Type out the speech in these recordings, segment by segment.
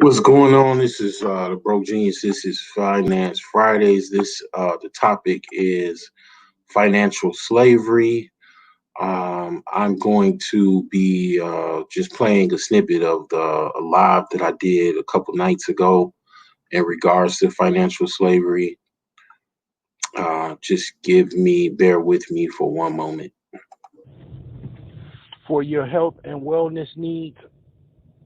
What's going on? This is the Broke Genius. This is Finance Fridays. The topic is financial slavery. I'm going to be just playing a snippet of the a live that I did a couple nights ago in regards to financial slavery. Bear with me for one moment. For your health and wellness needs,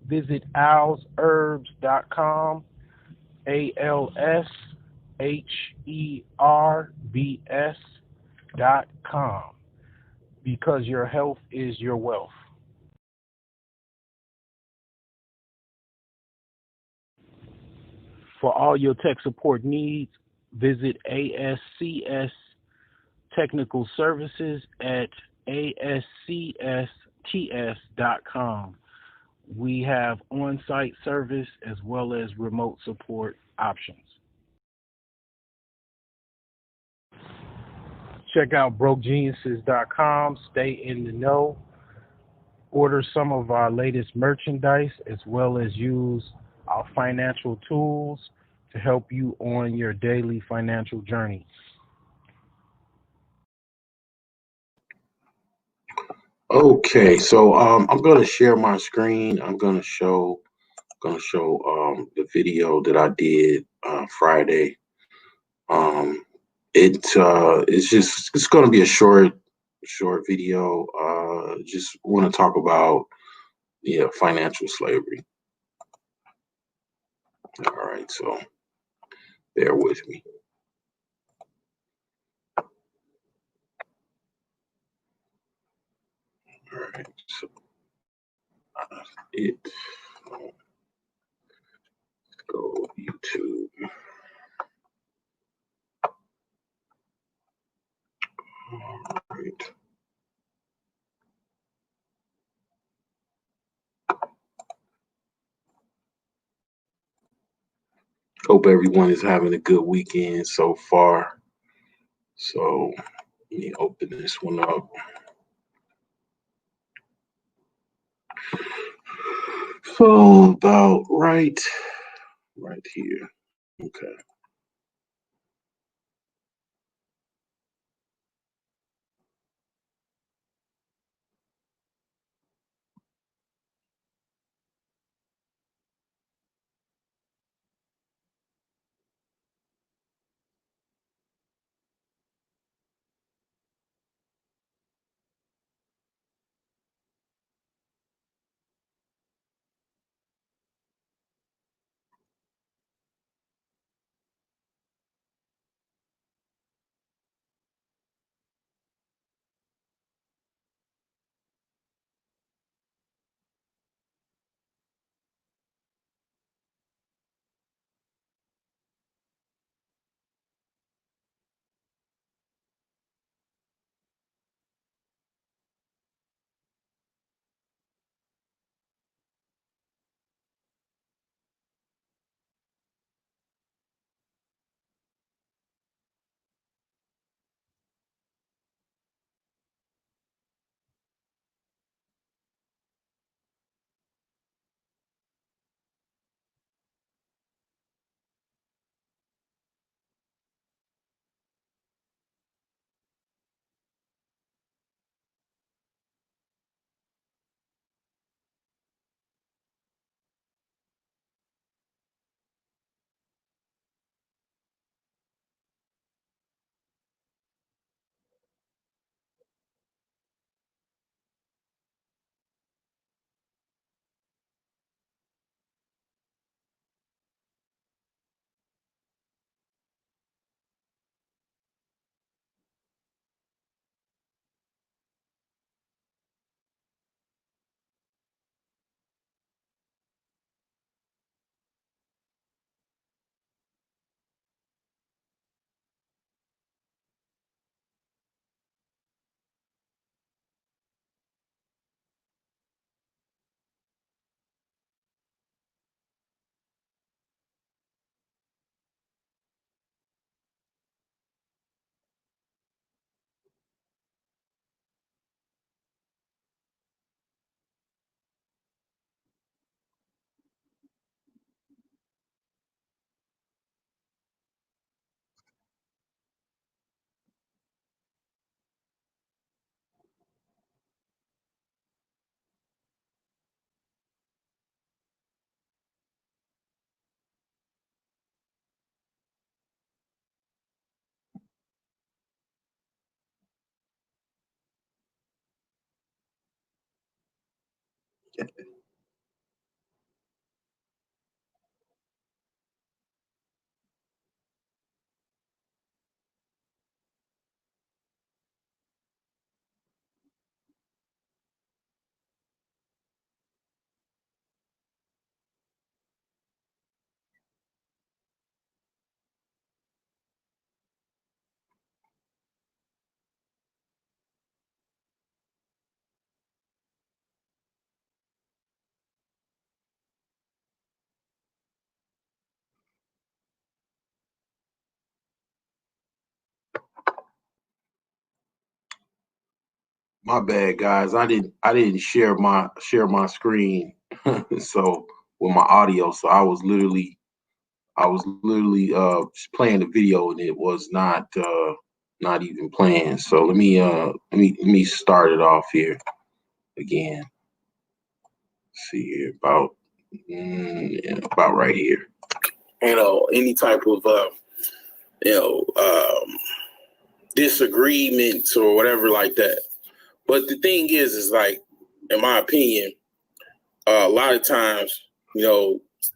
visit alsherbs.com, ALSHERBS.com, because your health is your wealth. For all your tech support needs, visit ASCS Technical Services at ASCSTS.com. We have on site service as well as remote support options. Check out brokegeniuses.com, stay in the know, order some of our latest merchandise as well as use our financial tools to help you on your daily financial journey. Okay, so I'm going to share my screen. I'm going to show the video that I did Friday. Um, it's going to be a short video. Just want to talk about financial slavery. All right, so bear with me. All right, so it go YouTube. All right. Hope everyone is having a good weekend so far. So let me open this one up. So about right here. Okay. My bad, guys. I didn't share my screen so with my audio. So I was literally just playing the video and it was not even playing. So let me start it off here again. Let's see here yeah, about right here. Any type of you know disagreements or whatever like that. But the thing is like, in my opinion, a lot of times,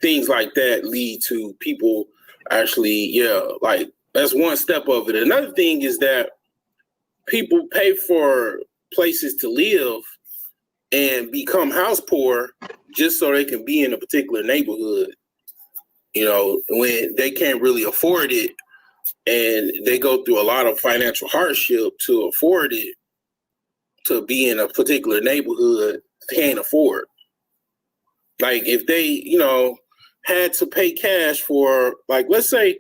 things like that lead to people actually, like that's one step of it. Another thing is that people pay for places to live and become house poor just so they can be in a particular neighborhood, when they can't really afford it and they go through a lot of financial hardship to afford it, to be in a particular neighborhood they can't afford. Like if they, had to pay cash for, like, let's say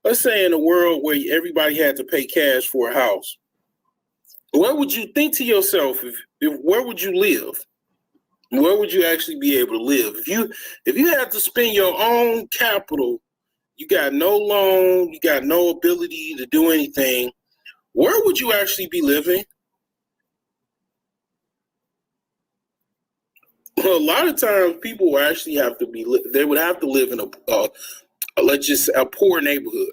in a world where everybody had to pay cash for a house, what would you think to yourself if where would you live? Where would you actually be able to live? If you had to spend your own capital, you got no loan, you got no ability to do anything, where would you actually be living? Well, a lot of times people will actually they would have to live in a poor neighborhood,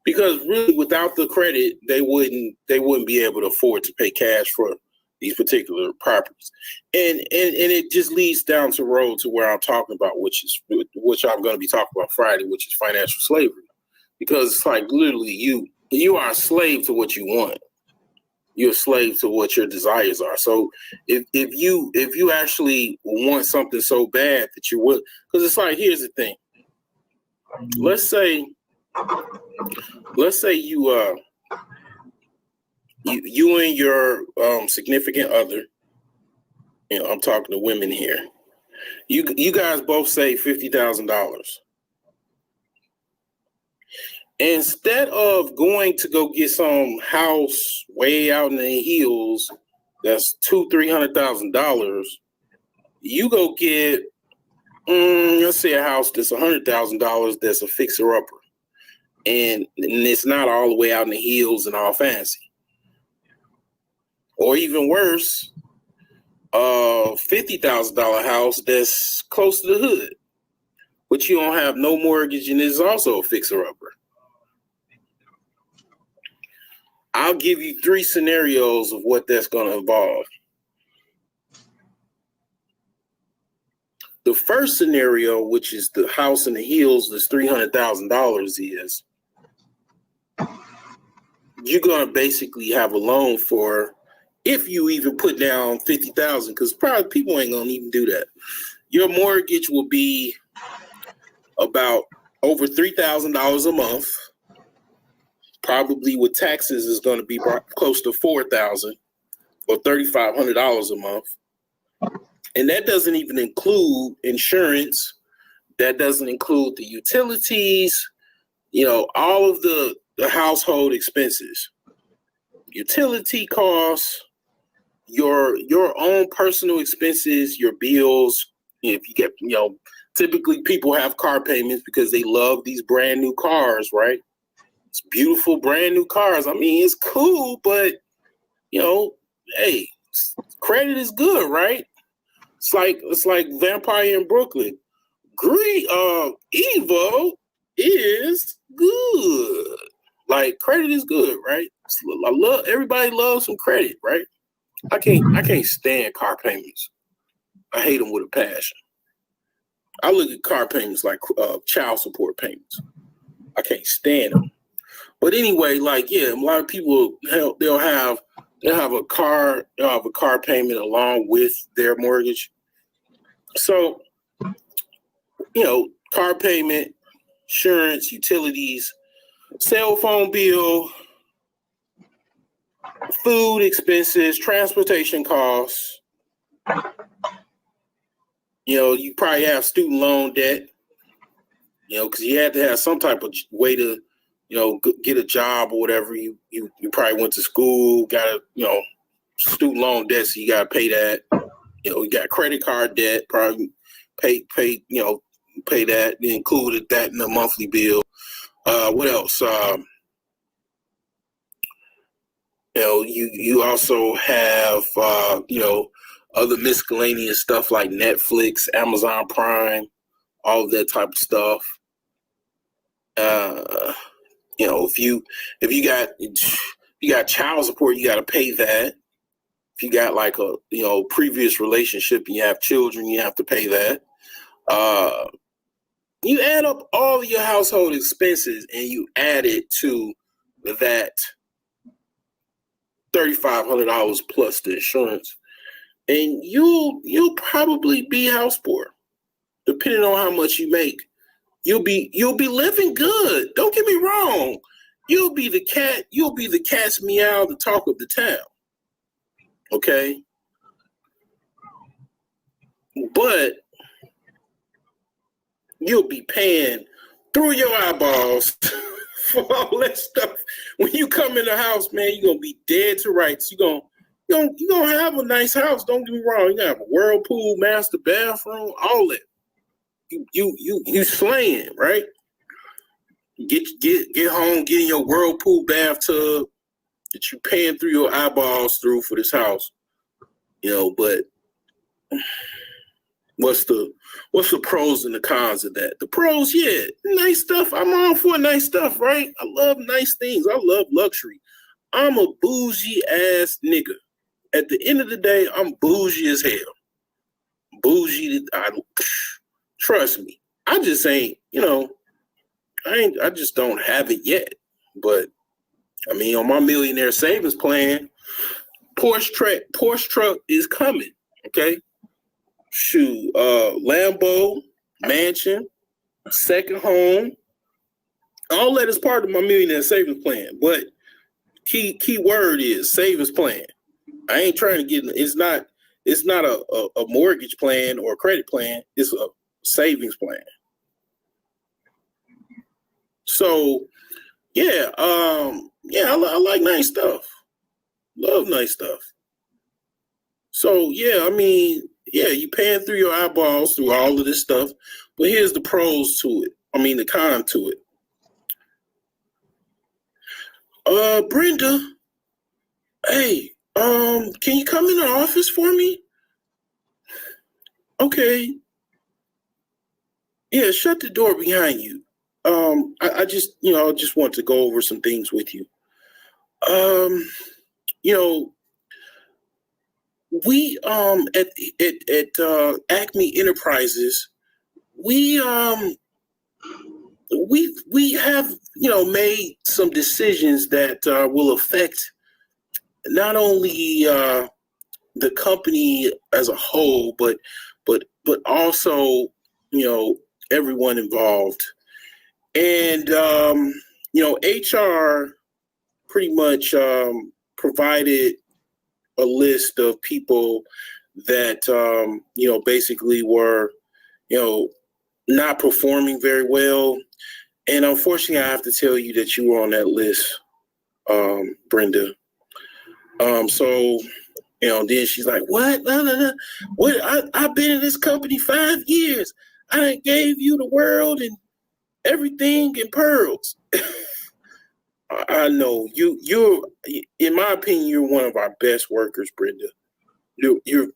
because really without the credit, they wouldn't be able to afford to pay cash for these particular properties. And it just leads down the road to where I'm talking about, which I'm going to be talking about Friday, which is financial slavery. Because it's like literally you are a slave to what you want. You're a slave to what your desires are. So if you actually want something so bad that you would, because it's like, here's the thing. Let's say you and your significant other, I'm talking to women here. You guys both save $50,000. Instead of going to go get some house way out in the hills that's $200,000-$300,000, you go get let's say a house that's $100,000 that's a fixer upper, and it's not all the way out in the hills and all fancy. Or even worse, a $50,000 house that's close to the hood, but you don't have no mortgage and is also a fixer upper. I'll give you 3 scenarios of what that's going to involve. The first scenario, which is the house in the hills that's $300,000, is you're going to basically have a loan for, if you even put down $50,000, because probably people ain't going to even do that. Your mortgage will be about over $3,000 a month. Probably with taxes is going to be close to $4,000 or $3,500 a month. And that doesn't even include insurance. That doesn't include the utilities, all of the household expenses, utility costs, your own personal expenses, your bills. If you get, typically people have car payments because they love these brand new cars, right? It's beautiful, brand new cars. I mean, it's cool, but hey, credit is good, right? It's like Vampire in Brooklyn. Evo is good. Like, credit is good, right? Everybody loves some credit, right? I can't stand car payments. I hate them with a passion. I look at car payments like child support payments. I can't stand them. But anyway, like, yeah, a lot of people, they'll have a car payment along with their mortgage. So, car payment, insurance, utilities, cell phone bill, food expenses, transportation costs. You probably have student loan debt, because you had to have some type of way to, get a job or whatever. You probably went to school, got a, student loan debt, so you got to pay that. You got credit card debt, probably pay that. They included that in the monthly bill. What else? You also have, other miscellaneous stuff like Netflix, Amazon Prime, all of that type of stuff. If you got child support, you got to pay that. If you got like a, previous relationship and you have children, you have to pay that. You add up all of your household expenses and you add it to that $3,500 plus the insurance, and you'll probably be house poor, depending on how much you make. You'll be living good. Don't get me wrong. You'll be the cat's meow, the talk of the town. Okay? But you'll be paying through your eyeballs for all that stuff. When you come in the house, man, you're gonna be dead to rights. You're gonna have a nice house. Don't get me wrong. You're gonna have a whirlpool, master bathroom, all that. You slaying, right? Get home, get in your whirlpool bathtub that you paying through your eyeballs through for this house. But what's the pros and the cons of that? The pros, yeah, nice stuff. I'm all for nice stuff, right? I love nice things. I love luxury. I'm a bougie ass nigga. At the end of the day, I'm bougie as hell. Bougie, trust me. I just ain't, I just don't have it yet. But I mean, on my millionaire savings plan, Porsche truck is coming. Okay. Shoot, Lambo, mansion, second home, all that is part of my millionaire savings plan. But key word is savings plan. I ain't trying to get. It's not a mortgage plan or a credit plan. It's a savings plan. So, yeah, I like nice stuff. Love nice stuff. So, yeah, I mean, yeah, you paying through your eyeballs through all of this stuff, but here's the pros to it. I mean, the con to it. Brenda, hey, can you come in the office for me? Okay. Yeah, shut the door behind you. I just want to go over some things with you. We at Acme Enterprises, we have made some decisions that will affect not only the company as a whole, but also everyone involved. And HR pretty much provided a list of people that basically were not performing very well. And unfortunately, I have to tell you that you were on that list, Brenda. So then she's like, what? No. What? I've been in this company 5 years. I done gave you the world and everything in pearls. I know you're, in my opinion, you're one of our best workers, Brenda. You're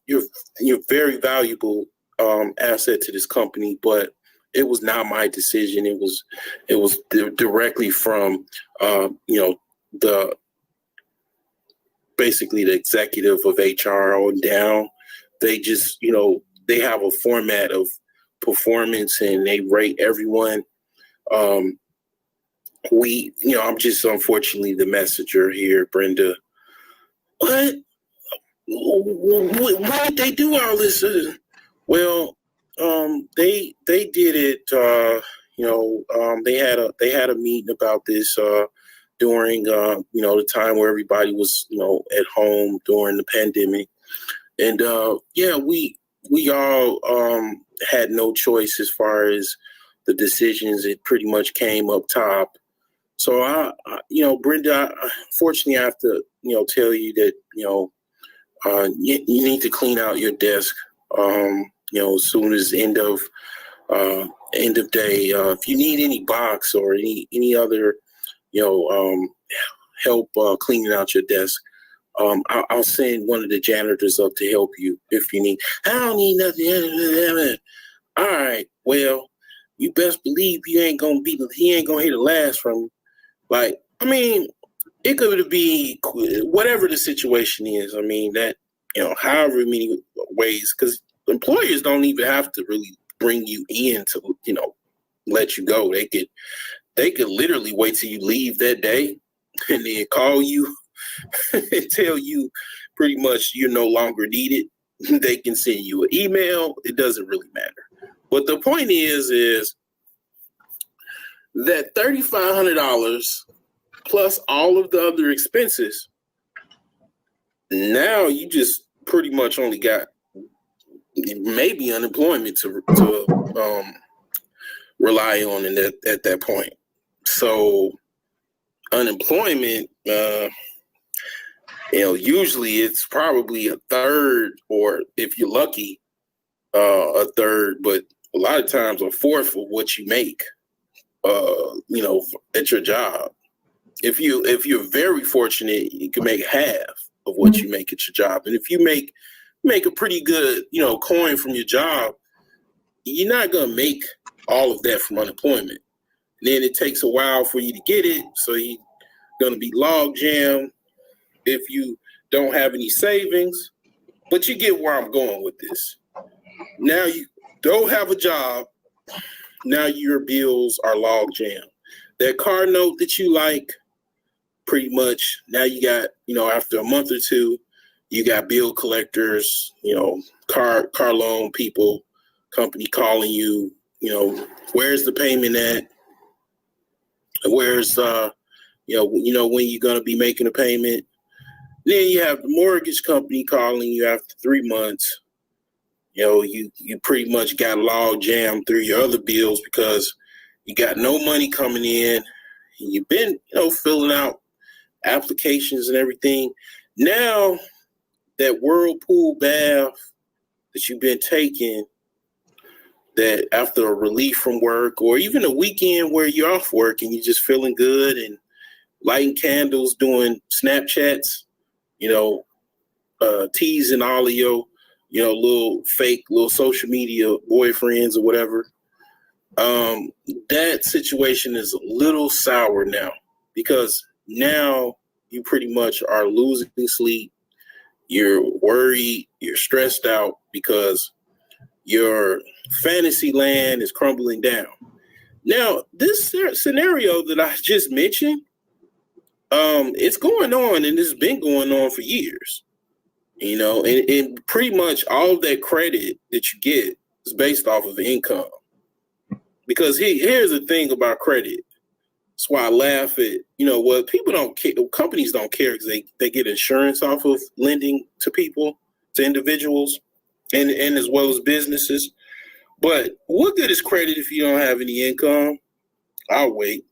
very valuable asset to this company, but it was not my decision. It was directly from the basically the executive of HR on down. They just they have a format of performance and they rate everyone. I'm just unfortunately the messenger here, Brenda. What? Why did they do all this? Well, they did it. They had a meeting about this during the time where everybody was at home during the pandemic, and we all had no choice as far as the decisions. It pretty much came up top. So Brenda, unfortunately, I have to tell you that you need to clean out your desk. As soon as end of day. If you need any box or any other help cleaning out your desk, I'll send one of the janitors up to help you if you need. I don't need nothing. All right. Well, you best believe he ain't gonna hear the last from you. Like, I mean, it could be whatever the situation is. I mean, that, however many ways, because employers don't even have to really bring you in to, let you go. They could literally wait till you leave that day and then call you and tell you pretty much you're no longer needed. They can send you an email. It doesn't really matter. But the point is that $3,500 plus all of the other expenses, now you just pretty much only got maybe unemployment to rely on at that point. So unemployment, usually it's probably a third, or if you're lucky, a third, but a lot of times a fourth of what you make, at your job. If you're very fortunate, you can make half of what you make at your job. And if you make a pretty good, coin from your job, you're not gonna make all of that from unemployment. And then it takes a while for you to get it, so you're gonna be log jammed if you don't have any savings. But you get where I'm going with this. Now you don't have a job. Now your bills are log jammed. That car note that you like, pretty much now you got, after a month or two, you got bill collectors, car loan people, company calling you, where's the payment at? Where's when you're gonna be making a payment? Then you have the mortgage company calling you after 3 months. You pretty much got log jammed through your other bills because you got no money coming in. And you've been, filling out applications and everything. Now that whirlpool bath that you've been taking, that after a relief from work or even a weekend where you're off work and you're just feeling good and lighting candles, doing Snapchats, teasing all of your, little social media boyfriends or whatever. That situation is a little sour now because now you pretty much are losing sleep. You're worried, you're stressed out because your fantasy land is crumbling down. Now, this scenario that I just mentioned, it's going on and it's been going on for years. And pretty much all of that credit that you get is based off of income. Because here's the thing about credit. That's why I laugh at, people don't care, companies don't care because they get insurance off of lending to people, to individuals, and as well as businesses. But what good is credit if you don't have any income? I'll wait.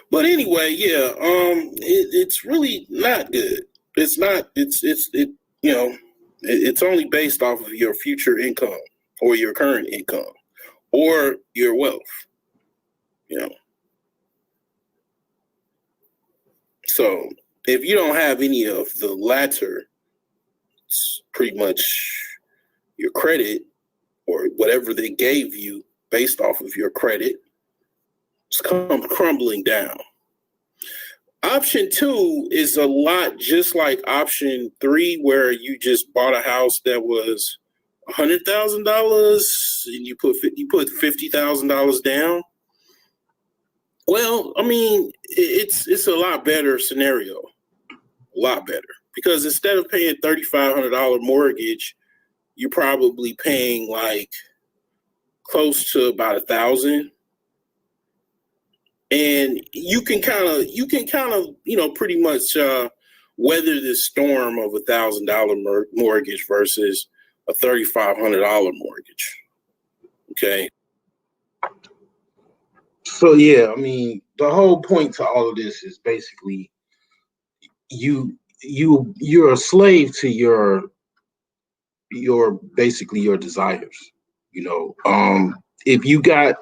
But anyway, yeah, it's really not good. It's not. It's only based off of your future income or your current income or your wealth. So if you don't have any of the latter, it's pretty much your credit or whatever they gave you based off of your credit. It's crumbling down. Option 2 is a lot just like option 3, where you just bought a house that was $100,000 and you put $50,000 down. Well, I mean, it's a lot better scenario, a lot better, because instead of paying $3,500 mortgage, you're probably paying like close to about $1,000. And you can kind of, pretty much weather this storm of $1,000 mortgage versus a $3,500 mortgage. Okay. So yeah, I mean, the whole point to all of this is basically you're a slave to basically your desires. If you got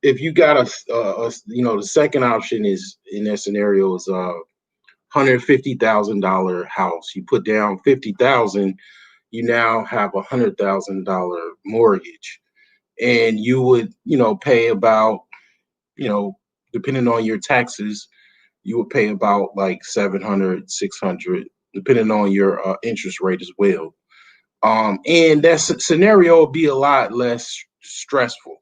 the second option is in that scenario is $150,000 house. You put down 50,000, you now have $100,000 mortgage, and you would pay about depending on your taxes, you would pay about like 700, 600, depending on your interest rate as well. And that scenario would be a lot less stressful,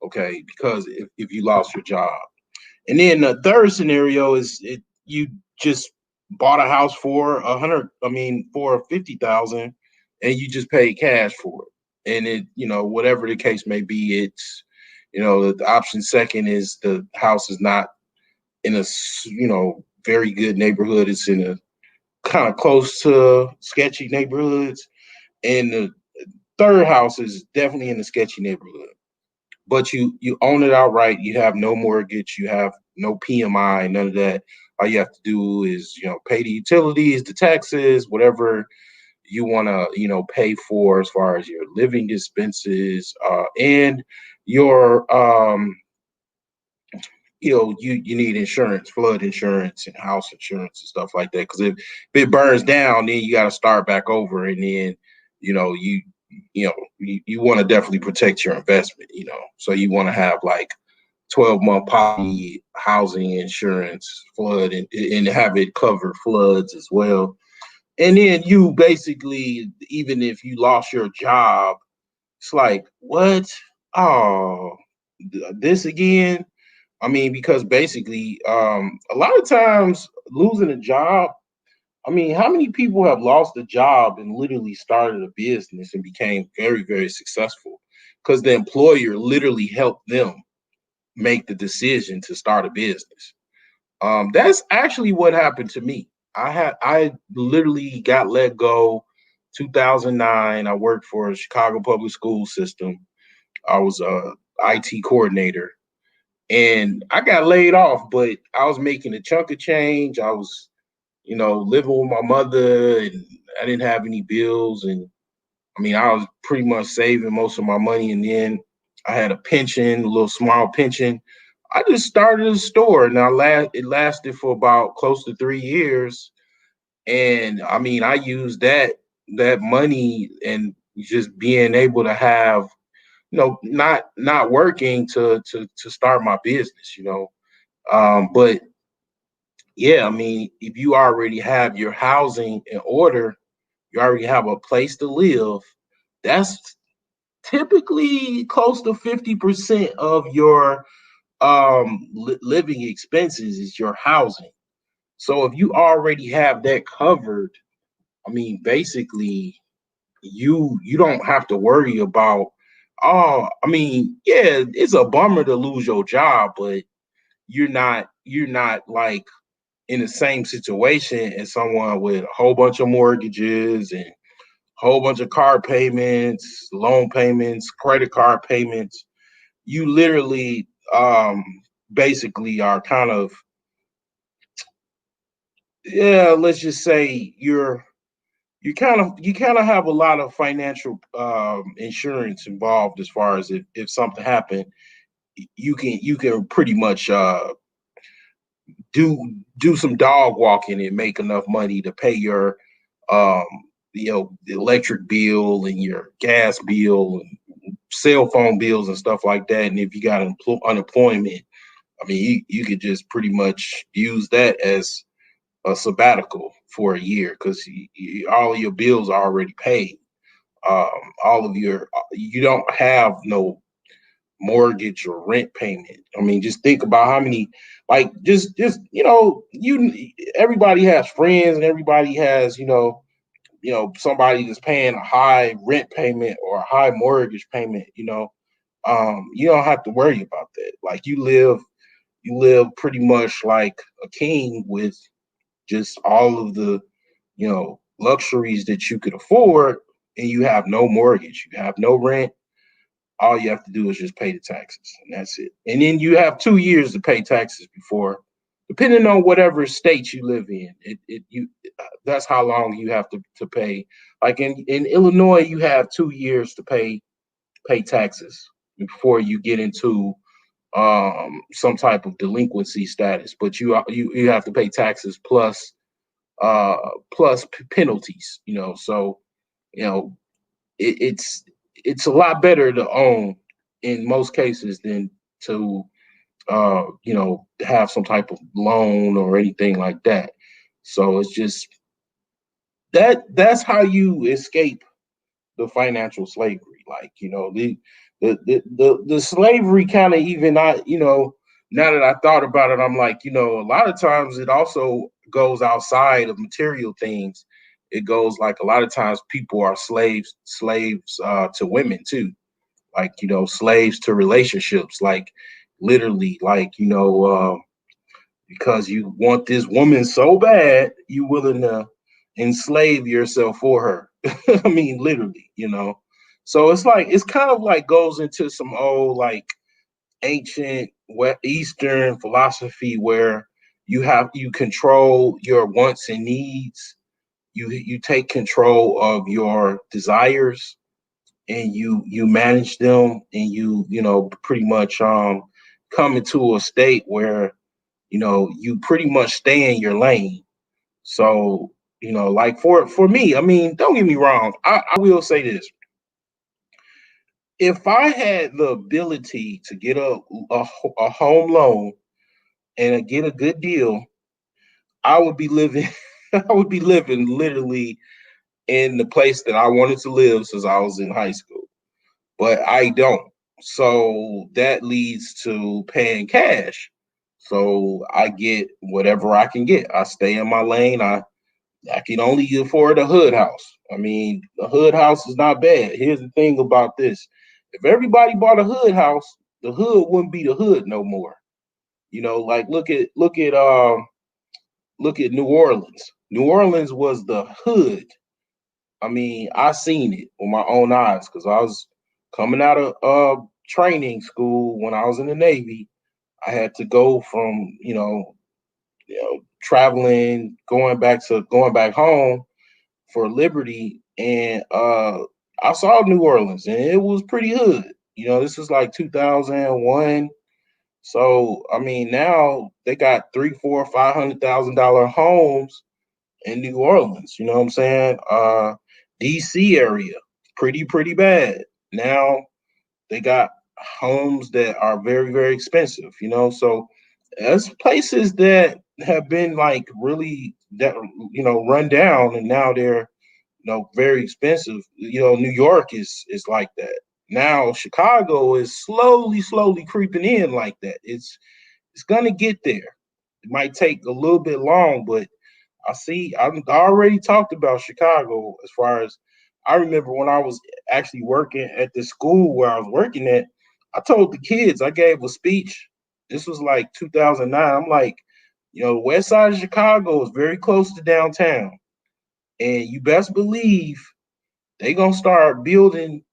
okay, because if you lost your job. And then the third scenario is you just bought a house for for 50,000, and you just paid cash for it. And whatever the case may be, it's the option second is the house is not in a very good neighborhood. It's in a kind of close to sketchy neighborhoods, and the third house is definitely in a sketchy neighborhood. But you own it outright. You have no mortgage. You have no PMI. None of that. All you have to do is pay the utilities, the taxes, whatever you want to pay for as far as your living expenses, and your you need insurance, flood insurance and house insurance and stuff like that. Because if it burns down, then you got to start back over, and then you want to definitely protect your investment. So you want to have like 12-month policy, housing insurance, flood, and have it cover floods as well. And then you basically, even if you lost your job, it's like, what? Oh, this again? I mean, because basically, a lot of times losing a job, I mean, how many people have lost a job and literally started a business and became very, very successful? Because the employer literally helped them make the decision to start a business. That's actually what happened to me. I literally got let go 2009. I worked for a Chicago public school system. I was a IT coordinator, and I got laid off, but I was making a chunk of change. I was, living with my mother, and I didn't have any bills. And I mean, I was pretty much saving most of my money. And then I had a pension, a little small pension. I just started a store. Now it lasted for about close to 3 years. And I mean, I used that money and just being able to have not working to start my business, but yeah, I mean, if you already have your housing in order, you already have a place to live, that's typically close to 50% of your living expenses is your housing. So if you already have that covered, I mean, basically you don't have to worry about, oh, I mean, yeah, it's a bummer to lose your job, but you're not like in the same situation as someone with a whole bunch of mortgages and a whole bunch of car payments, loan payments, credit card payments. You literally basically are kind of, yeah, let's just say you kind of have a lot of financial insurance involved as far as if something happened, you can pretty much do some dog walking and make enough money to pay your um the electric bill and your gas bill and cell phone bills and stuff like that. And if you got unemployment, I mean, you could just pretty much use that as a sabbatical for a year because all of your bills are already paid. All of you don't have no mortgage or rent payment. I mean, just think about how many, like, just everybody has friends and everybody has somebody that's paying a high rent payment or a high mortgage payment. You don't have to worry about that. Like you live pretty much like a king with just all of the luxuries that you could afford, and you have no mortgage, you have no rent. All you have to do is just pay the taxes, and that's it. And then you have 2 years to pay taxes before, depending on whatever state you live in. That's how long you have to pay. Like in Illinois, you have 2 years to pay taxes before you get into some type of delinquency status. But you have to pay taxes plus penalties. So you know it's a lot better to own in most cases than to have some type of loan or anything like that. So it's just that's how you escape the financial slavery. Like the slavery kind of even not now that I thought about it, I'm like, a lot of times it also goes outside of material things. It goes like a lot of times people are slaves to women too, like slaves to relationships, like literally, like because you want this woman so bad, you willing to enslave yourself for her. I mean, literally. So it's kind of like goes into some old like ancient Eastern philosophy where you control your wants and needs. You take control of your desires and you manage them, and you pretty much come into a state where you pretty much stay in your lane. So like for me, I mean, don't get me wrong, I will say this: if I had the ability to get a home loan and get a good deal, I would be living I would be living literally in the place that I wanted to live since I was in high school. But I don't. So that leads to paying cash. So I get whatever I can get. I stay in my lane. I can only afford a hood house. I mean, a hood house is not bad. Here's the thing about this: if everybody bought a hood house, the hood wouldn't be the hood no more. Like look at New Orleans. New Orleans was the hood. I mean, I seen it with my own eyes because I was coming out of training school when I was in the Navy. I had to go from traveling, going back home for Liberty, and I saw New Orleans, and it was pretty hood. This is like 2001. So I mean, now they got 3, 4, $500,000 homes in New Orleans. You know what I'm saying? DC area, pretty bad. Now they got homes that are very, very expensive. So there's places that have been like really that run down, and now they're very expensive. New York is like that. Now Chicago is slowly creeping in like that. It's gonna get there. It might take a little bit long, but I've already talked about Chicago as far as I remember when I was actually working at the school where I was working at. I told the kids, I gave a speech. This was like 2009. I'm like, the west side of Chicago is very close to downtown. And you best believe they going to start building,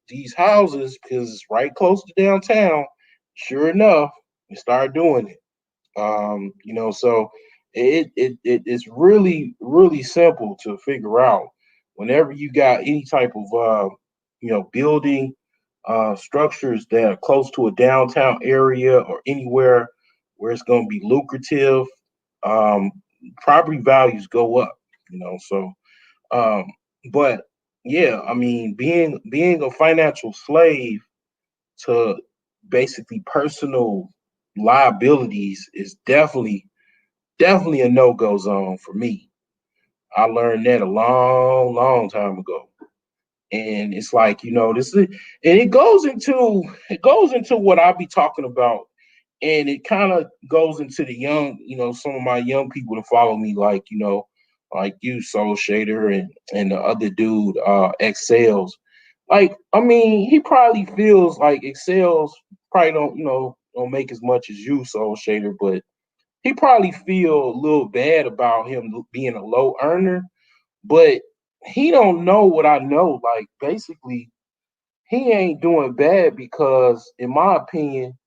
these houses because it's right close to downtown. Sure enough, they start doing it. So it's really simple to figure out. Whenever you got any type of building structures that are close to a downtown area or anywhere where it's going to be lucrative, um, property values go up. So um, but yeah, I mean, being a financial slave to basically personal liabilities is definitely a no-go zone for me. I learned that a long time ago. And it's like, this is, and it goes into what I'll be talking about. And it kind of goes into the young, some of my young people to follow me, like you, Soul Shader, and the other dude, Excels. Like, I mean, he probably feels like Excels probably don't make as much as you, Soul Shader, but he probably feel a little bad about him being a low earner, but he don't know what I know. Like, basically, he ain't doing bad because, in my opinion,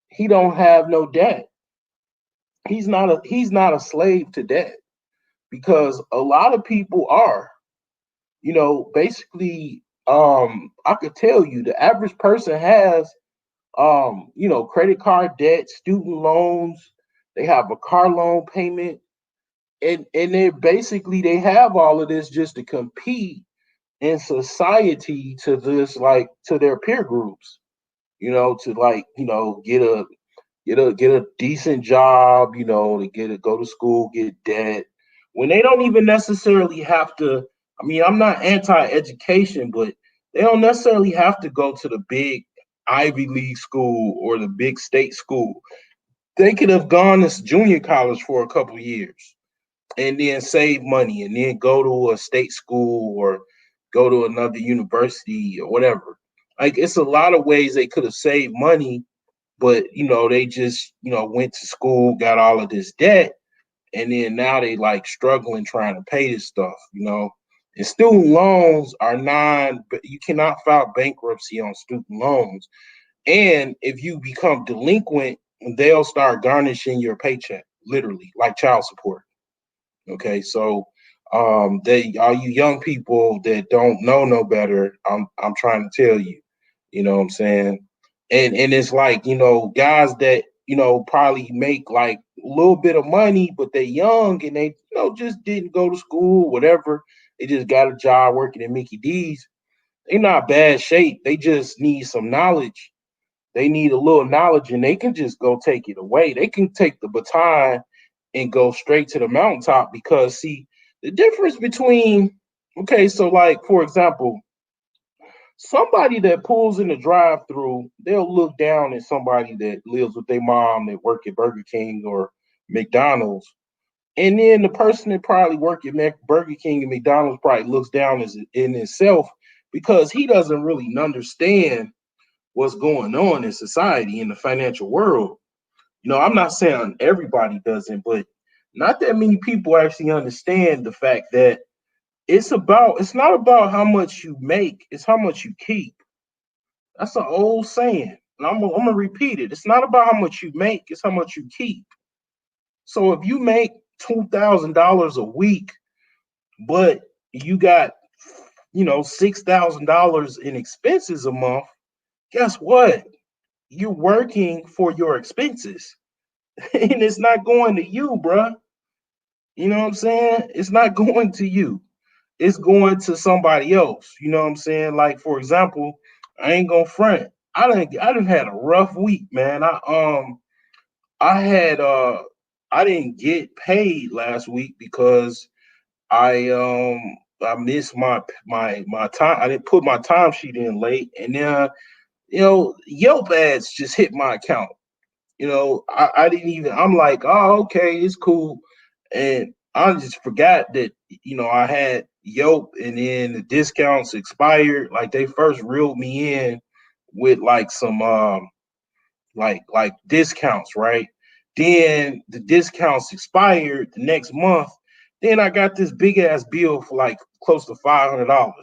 he don't have no debt. He's not a slave to debt because a lot of people are. Basically, I could tell you the average person has credit card debt, student loans, they have a car loan payment, and they have all of this just to compete in society to this, like, to their peer groups, to, like, get a decent job, to go to school, get debt, when they don't even necessarily have to. I mean, I'm not anti-education, but they don't necessarily have to go to the big Ivy League school or the big state school. They could have gone to junior college for a couple years and then save money and then go to a state school or go to another university or whatever. Like, it's a lot of ways they could have saved money, but they just went to school, got all of this debt, and then now they like struggling trying to pay this stuff. And student loans are but you cannot file bankruptcy on student loans. And if you become delinquent, they'll start garnishing your paycheck, literally, like child support. Okay, so they all you young people that don't know no better, I'm trying to tell you, what I'm saying? And it's like, guys that, probably make like a little bit of money, but they're young and they, just didn't go to school, whatever. They just got a job working at Mickey D's. They're not bad shape. They just need some knowledge. They need a little knowledge and they can just go take it away. They can take the baton and go straight to the mountaintop because, see, the difference between, okay, so like, for example, somebody that pulls in the drive-through, they'll look down at somebody that lives with their mom that work at Burger King or McDonald's. And then the person that probably work at Burger King and McDonald's probably looks down in himself because he doesn't really understand what's going on in society, in the financial world. I'm not saying everybody doesn't, but not that many people actually understand the fact that it's not about how much you make, it's how much you keep. That's an old saying. And I'm gonna repeat it. It's not about how much you make, it's how much you keep. So if you make $2,000 a week, but you got, $6,000 in expenses a month, guess what? You're working for your expenses. And it's not going to you, bruh. You know what I'm saying? It's not going to you. It's going to somebody else. You know what I'm saying? Like, for example, I ain't gonna front. I done had a rough week, man. I didn't get paid last week because I missed my time. I didn't put my time sheet in late, and then Yelp ads just hit my account. I didn't even. I'm like, oh, okay, it's cool, and I just forgot that I had Yelp, and then the discounts expired. Like, they first reeled me in with like some like discounts, right? Then the discounts expired the next month. Then I got this big ass bill for like close to $500.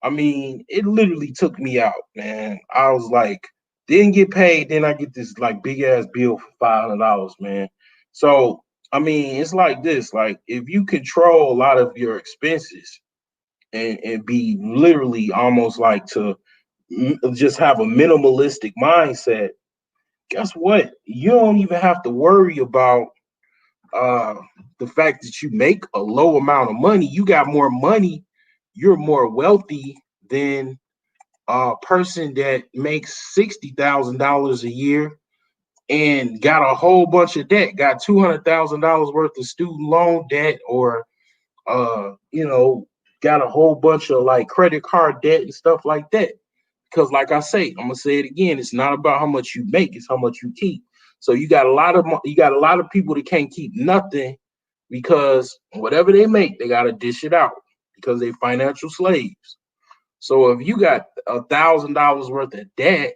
I mean, it literally took me out, man. I was like, didn't get paid, then I get this like big ass bill for $500, man. So I mean, it's like this: like, if you control a lot of your expenses and be literally almost like to just have a minimalistic mindset, guess what? You don't even have to worry about uh the fact that you make a low amount of money. You got more money, you're more wealthy than a person that makes $60,000 a year and got a whole bunch of debt, got $200,000 worth of student loan debt, or got a whole bunch of like credit card debt and stuff like that. Because like I say, I'm gonna say it again, it's not about how much you make, it's how much you keep. So you got a lot of people that can't keep nothing because whatever they make, they gotta dish it out because they financial slaves. So if you got $1,000 worth of debt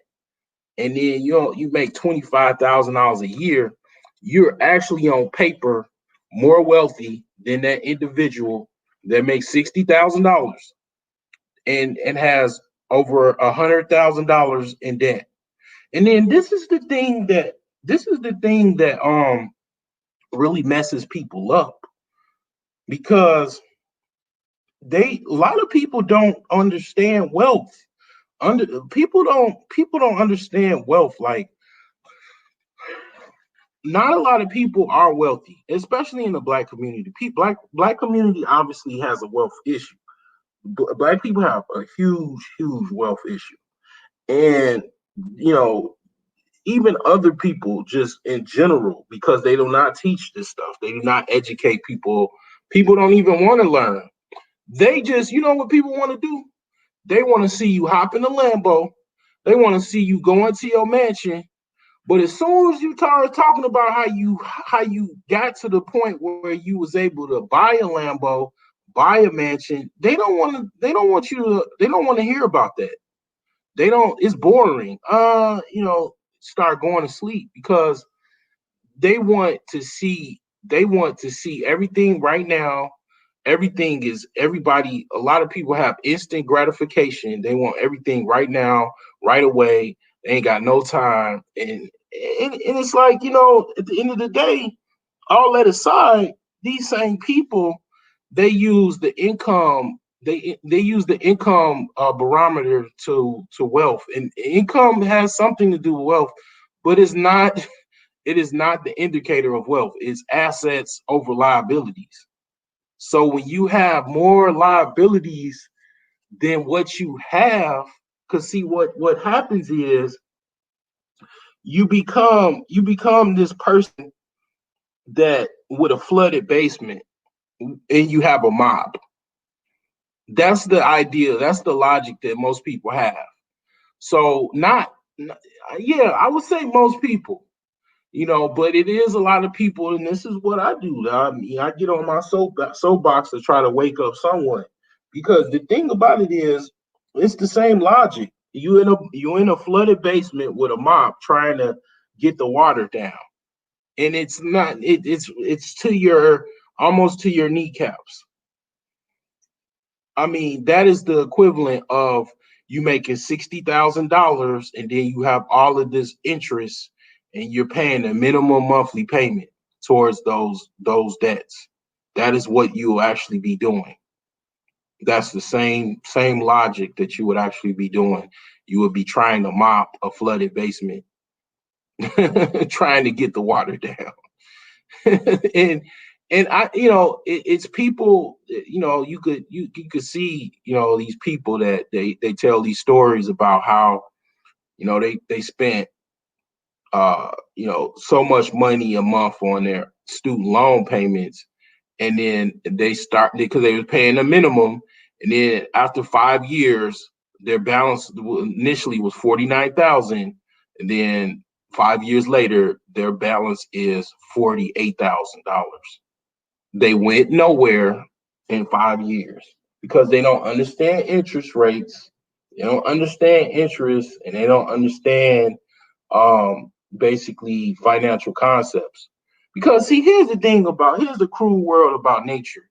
and then you make $25,000 a year, you're actually on paper more wealthy than that individual that makes $60,000 and has over $100,000 in debt. And then this is the thing that really messes people up, because a lot of people don't understand wealth. People don't understand wealth. Like, not a lot of people are wealthy, especially in the Black community. Black community obviously has a wealth issue. Black people have a huge wealth issue, and even other people just in general, because they do not teach this stuff. They do not educate people. People don't even want to learn. They just, what people want to do? They want to see you hop in a Lambo. They want to see you go into your mansion. But as soon as you start talking about how you got to the point where you was able to buy a Lambo, buy a mansion, they don't want to hear about that. It's boring. Start going to sleep, because they want to see everything right now. A lot of people have instant gratification. They want everything right now, right away. They ain't got no time. And it's like, at the end of the day, all that aside, these same people, they use the income barometer to wealth, and income has something to do with wealth, but it is not the indicator of wealth. It's assets over liabilities. So when you have more liabilities than what you have, because see, what happens is you become this person that with a flooded basement, and you have a mob. That's the idea. That's the logic that most people have. So I would say most people, but it is a lot of people, and this is what I do. I mean, I get on my soapbox to try to wake up someone, because the thing about it is, it's the same logic. You in a flooded basement with a mop trying to get the water down, and it's not. It's to your almost to your kneecaps. I mean, that is the equivalent of you making $60,000 and then you have all of this interest and you're paying a minimum monthly payment towards those debts. That is what you will actually be doing. That's the same logic that you would actually be doing. You would be trying to mop a flooded basement, trying to get the water down. and I, it's people, you could see, these people that they tell these stories about how, they spent, so much money a month on their student loan payments. And then they start, because they was paying a minimum. And then after 5 years, their balance initially was 49,000. And then 5 years later, their balance is $48,000. They went nowhere in 5 years because they don't understand interest rates. They don't understand interest, and they don't understand basically financial concepts. Because see, here's the cruel world about nature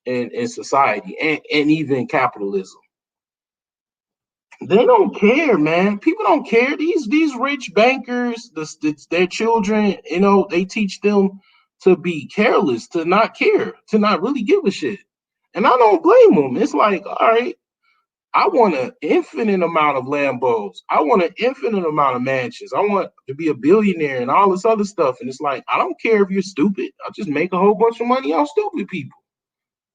and society and even capitalism. They don't care, man. People don't care. These rich bankers, their children, they teach them to be careless, to not care, to not really give a shit. And I don't blame them. It's like, all right, I want an infinite amount of Lambos. I want an infinite amount of mansions. I want to be a billionaire and all this other stuff. And it's like, I don't care if you're stupid. I'll just make a whole bunch of money on stupid people.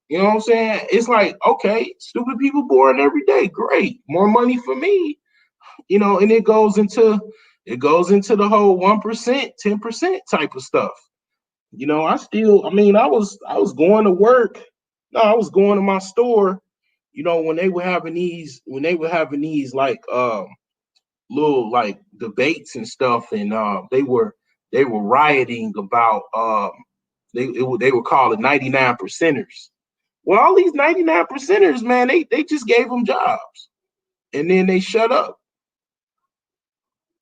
You know what I'm saying? It's like, okay, stupid people born every day. Great. More money for me. And it goes into It goes into the whole 1%, 10% type of stuff. I was going to work. No, I was going to my store. When they were having these like little like debates and stuff, and they were rioting about they were called the 99 percenters. Well, all these 99 percenters, man, they just gave them jobs, and then they shut up.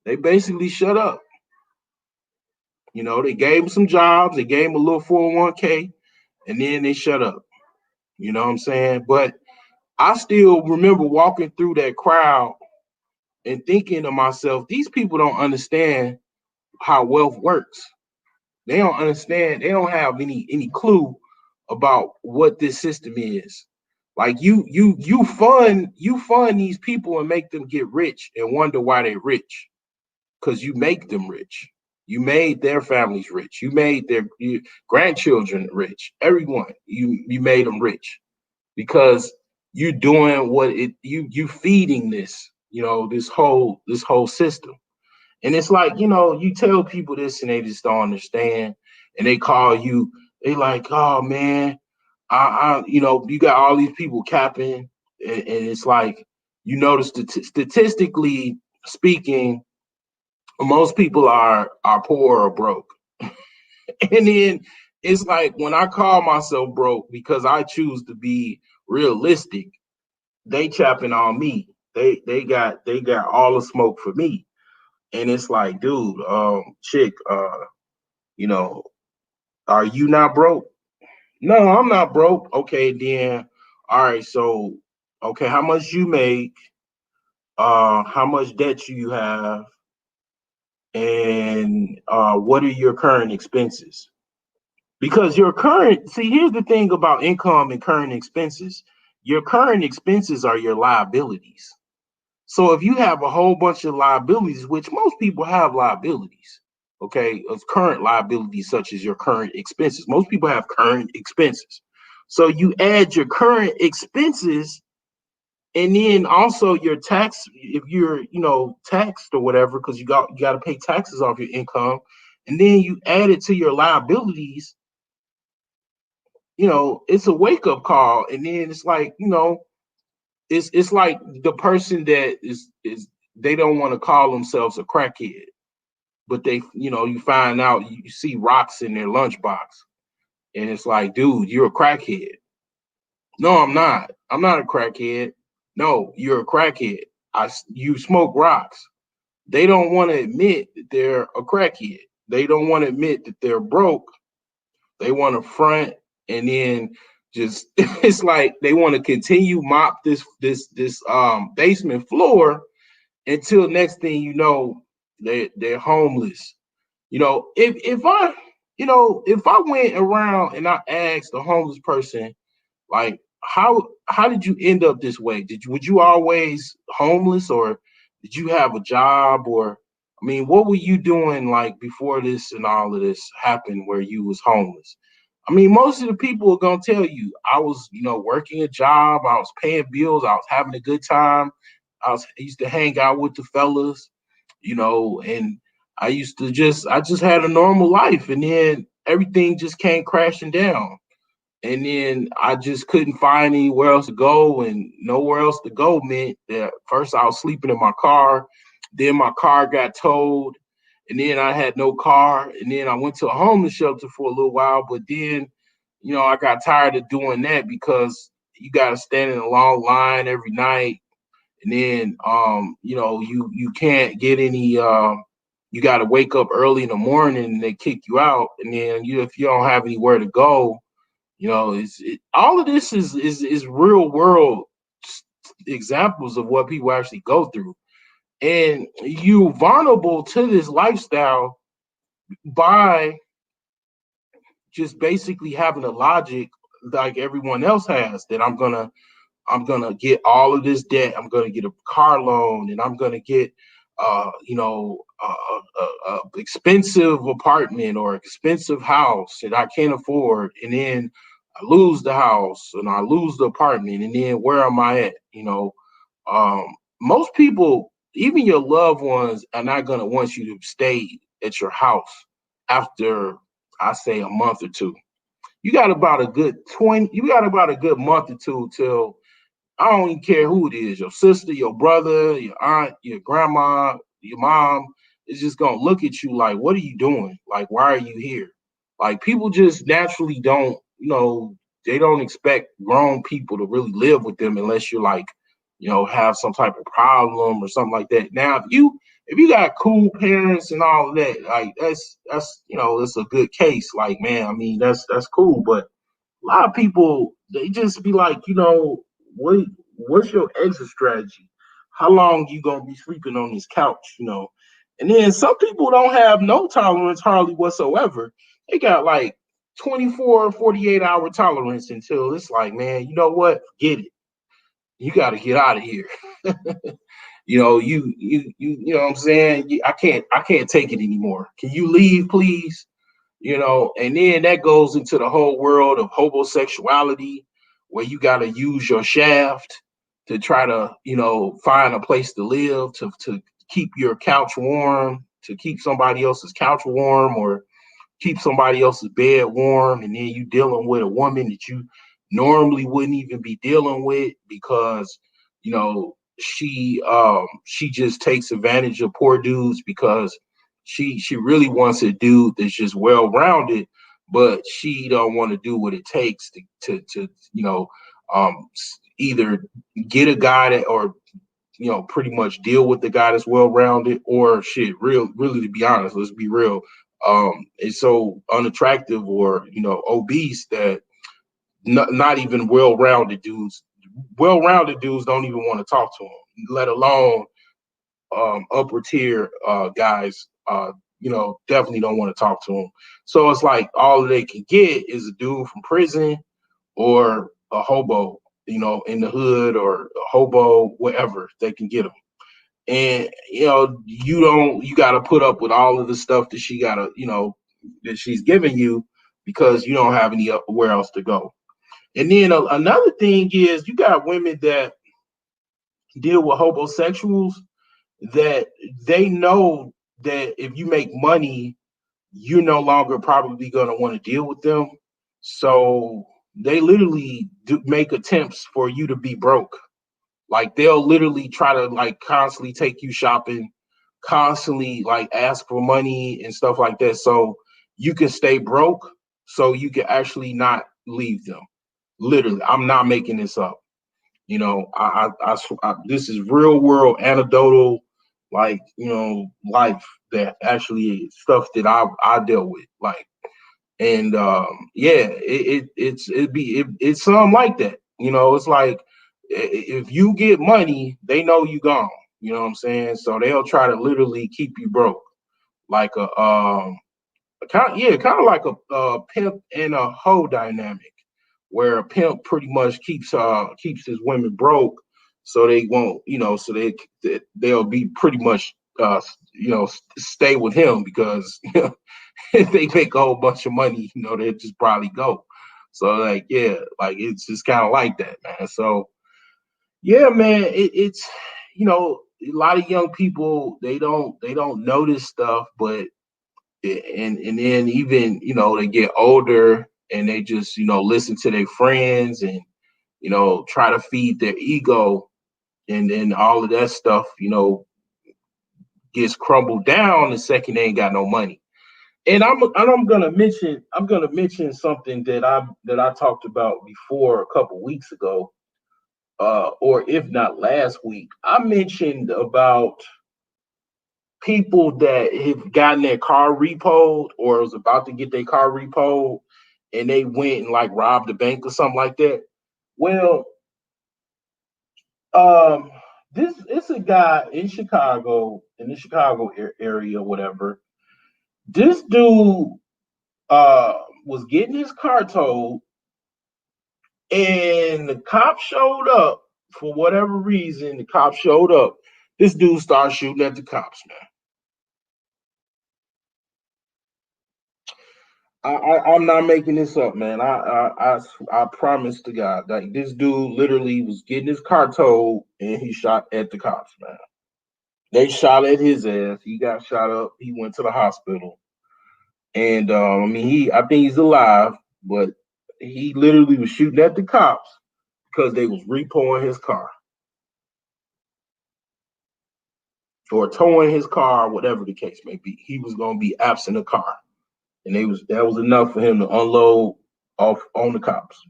They basically shut up. They gave them some jobs, they gave them a little 401k, and then they shut up. You know what I'm saying? But I still remember walking through that crowd and thinking to myself, these people don't understand how wealth works. They don't understand. They don't have any clue about what this system is. Like you fund these people and make them get rich and wonder why they're rich, because you make them rich. You made their families rich. You made their grandchildren rich. Everyone, you made them rich because you doing what you feeding this whole system. And it's like, you tell people this and they just don't understand. And they call you, they like, oh man, you got all these people capping. And it's like, statistically speaking, most people are poor or broke. And then it's like when I call myself broke because I choose to be realistic, they chapping on me. They got all the smoke for me. And it's like, dude, chick, you know, are you not broke? No, I'm not broke. Okay, then, all right. So, okay, how much you make? How much debt you have? And what are your current expenses? Because here's the thing about income and current expenses. Your current expenses are your liabilities. So if you have a whole bunch of liabilities, which most people have liabilities, okay, of current liabilities such as your current expenses. Most people have current expenses. So you add your current expenses and then also your tax, if you're, taxed or whatever, because you got to pay taxes off your income, and then you add it to your liabilities, it's a wake-up call. And then it's like, it's like the person that is they don't want to call themselves a crackhead, but you find out, you see rocks in their lunchbox, and it's like, dude, you're a crackhead. No, I'm not. I'm not a crackhead. No, you're a crackhead. You smoke rocks. They don't want to admit that they're a crackhead. They don't want to admit that they're broke. They want to front, and then just it's like they want to continue mop this basement floor until next thing you know, they're homeless. If I went around and I asked a homeless person, like, how did you end up this way? Would you always homeless, or did you have a job? Or I mean, what were you doing like before this and all of this happened where you was homeless? I mean, most of the people are gonna tell you I was, working a job, I was paying bills, I was having a good time. I used to hang out with the fellas, and I just had a normal life, and then everything just came crashing down. And then I just couldn't find anywhere else to go, and nowhere else to go meant that first I was sleeping in my car, then my car got towed, and then I had no car, and then I went to a homeless shelter for a little while, but then, I got tired of doing that because you got to stand in a long line every night, and then, you can't get any. You got to wake up early in the morning and they kick you out, and then if you don't have anywhere to go, all of this is real world examples of what people actually go through, and you vulnerable to this lifestyle by just basically having a logic like everyone else has, that I'm gonna get all of this debt. I'm gonna get a car loan, and I'm gonna get a expensive apartment or expensive house that I can't afford, and then I lose the house and I lose the apartment, and then where am I at? Um, most people even your loved ones are not gonna want you to stay at your house after I say a month or two. You got about a good 20, you got about a good month or two till I don't even care who it is, your sister, your brother, your aunt, your grandma, your mom is just gonna look at you like, what are you doing? Like, why are you here? Like people just naturally don't, they don't expect grown people to really live with them unless you're like, have some type of problem or something like that. Now, if you got cool parents and all of that, like that's a good case. Like, man, I mean, that's cool. But a lot of people they just be like, what what's your exit strategy? How long you gonna be sleeping on this couch? And then some people don't have no tolerance hardly whatsoever. They got like 24, 48-hour tolerance until it's like, man, you know what? Get it. You got to get out of here. You know what I'm saying? I can't take it anymore. Can you leave, please? And then that goes into the whole world of homosexuality where you got to use your shaft to try to, find a place to live, to keep your couch warm, to keep somebody else's couch warm or keep somebody else's bed warm. And then you dealing with a woman that you normally wouldn't even be dealing with because, she just takes advantage of poor dudes because she really wants a dude that's just well rounded, but she don't want to do what it takes to either get a guy that or pretty much deal with the guy that's well rounded or shit. Really, to be honest, let's be real. Is so unattractive or obese that not even well-rounded dudes don't even want to talk to him, let alone upper tier guys, definitely don't want to talk to him. So it's like all they can get is a dude from prison or a hobo, in the hood or a hobo, whatever they can get them. And you got to put up with all of the stuff that she got to, that she's giving you because you don't have anywhere else to go. And then another thing is you got women that deal with homosexuals that they know that if you make money, you're no longer probably going to want to deal with them. So they literally do make attempts for you to be broke. Like they'll literally try to like constantly take you shopping, constantly like ask for money and stuff like that. So you can stay broke, so you can actually not leave them. Literally, I'm not making this up. This is real world anecdotal, like life that actually stuff that I dealt with, like, and yeah, it's something like that. It's like if you get money, they know you gone. You know what I'm saying? So they'll try to literally keep you broke, like kind of like a pimp and a hoe dynamic, where a pimp pretty much keeps his women broke, so they won't, so they'll be pretty much stay with him because if they make a whole bunch of money, they'll just probably go. So like yeah, like it's just kind of like that, man. So yeah, man, it's a lot of young people they don't notice stuff, but and then even they get older and they just listen to their friends and try to feed their ego, and then all of that stuff gets crumbled down the second they ain't got no money. And I'm gonna mention something that I talked about before a couple weeks ago, or if not last week. I mentioned about people that have gotten their car repoed or was about to get their car repoed and they went and like robbed a bank or something like that. Well, um, this it's a guy in Chicago, in the Chicago area, whatever. This dude was getting his car towed, and the cop showed up for whatever reason. The cop showed up. This dude started shooting at the cops, man. I'm not making this up, man. I promise to God, like this dude literally was getting his car towed and he shot at the cops, man. They shot at his ass. He got shot up. He went to the hospital. And I mean, I think he's alive, but he literally was shooting at the cops because they was repoing his car or towing his car, whatever the case may be. He was gonna be absent the car, and that was enough for him to unload off on the cops.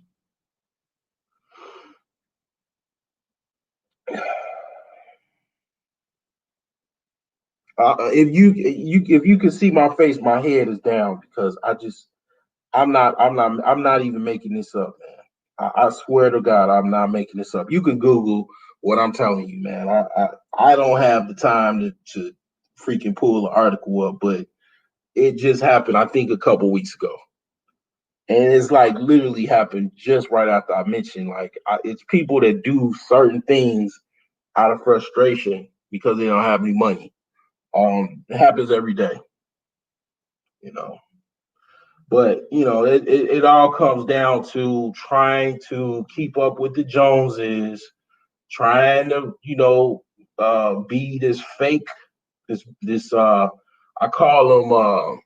If you can see my face, my head is down because I'm not even making this up, man. I swear to God, I'm not making this up. You can Google what I'm telling you, man. I don't have the time to freaking pull the article up, but it just happened, I think, a couple weeks ago. And it's like literally happened just right after I mentioned, like, it's people that do certain things out of frustration because they don't have any money. It happens every day, you know. But it all comes down to trying to keep up with the Joneses, trying to be this fake, this I call them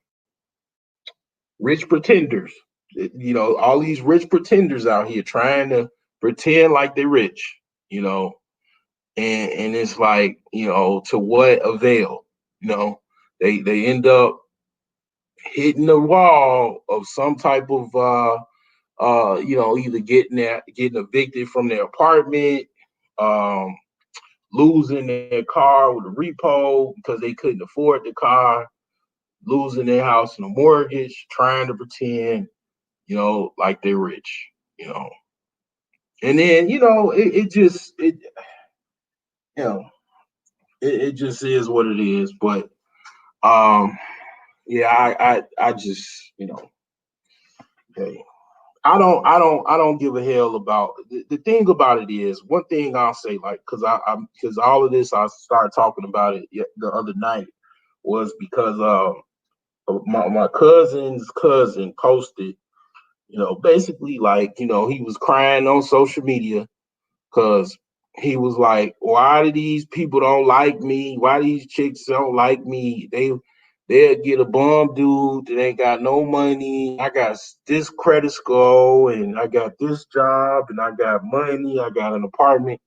rich pretenders. All these rich pretenders out here trying to pretend like they're rich, and it's like, to what avail? They end up hitting the wall of some type of either getting evicted from their apartment, um, losing their car with a repo because they couldn't afford the car, losing their house in a mortgage, trying to pretend, like they're rich, and then it just is what it is. But yeah, I just hey, I don't give a hell about the thing about it is one thing I'll say, like, because all of this I started talking about it the other night was because my cousin's cousin posted, basically like, he was crying on social media because he was like, why do these people don't like me? Why these chicks don't like me? They'll get a bum dude that ain't got no money. I got this credit score and I got this job and I got money. I got an apartment.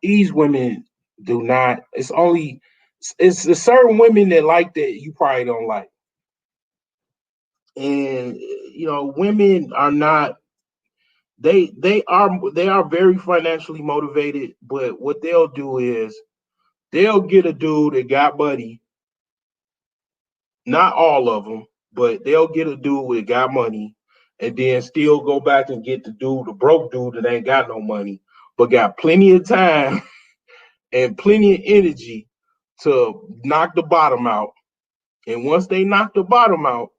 These women do not. It's a certain women that like that you probably don't like. And women are not. They are very financially motivated, but what they'll do is they'll get a dude that got money. Not all of them, but they'll get a dude that got money, and then still go back and get the broke dude that ain't got no money, but got plenty of time and plenty of energy to knock the bottom out. And once they knock the bottom out,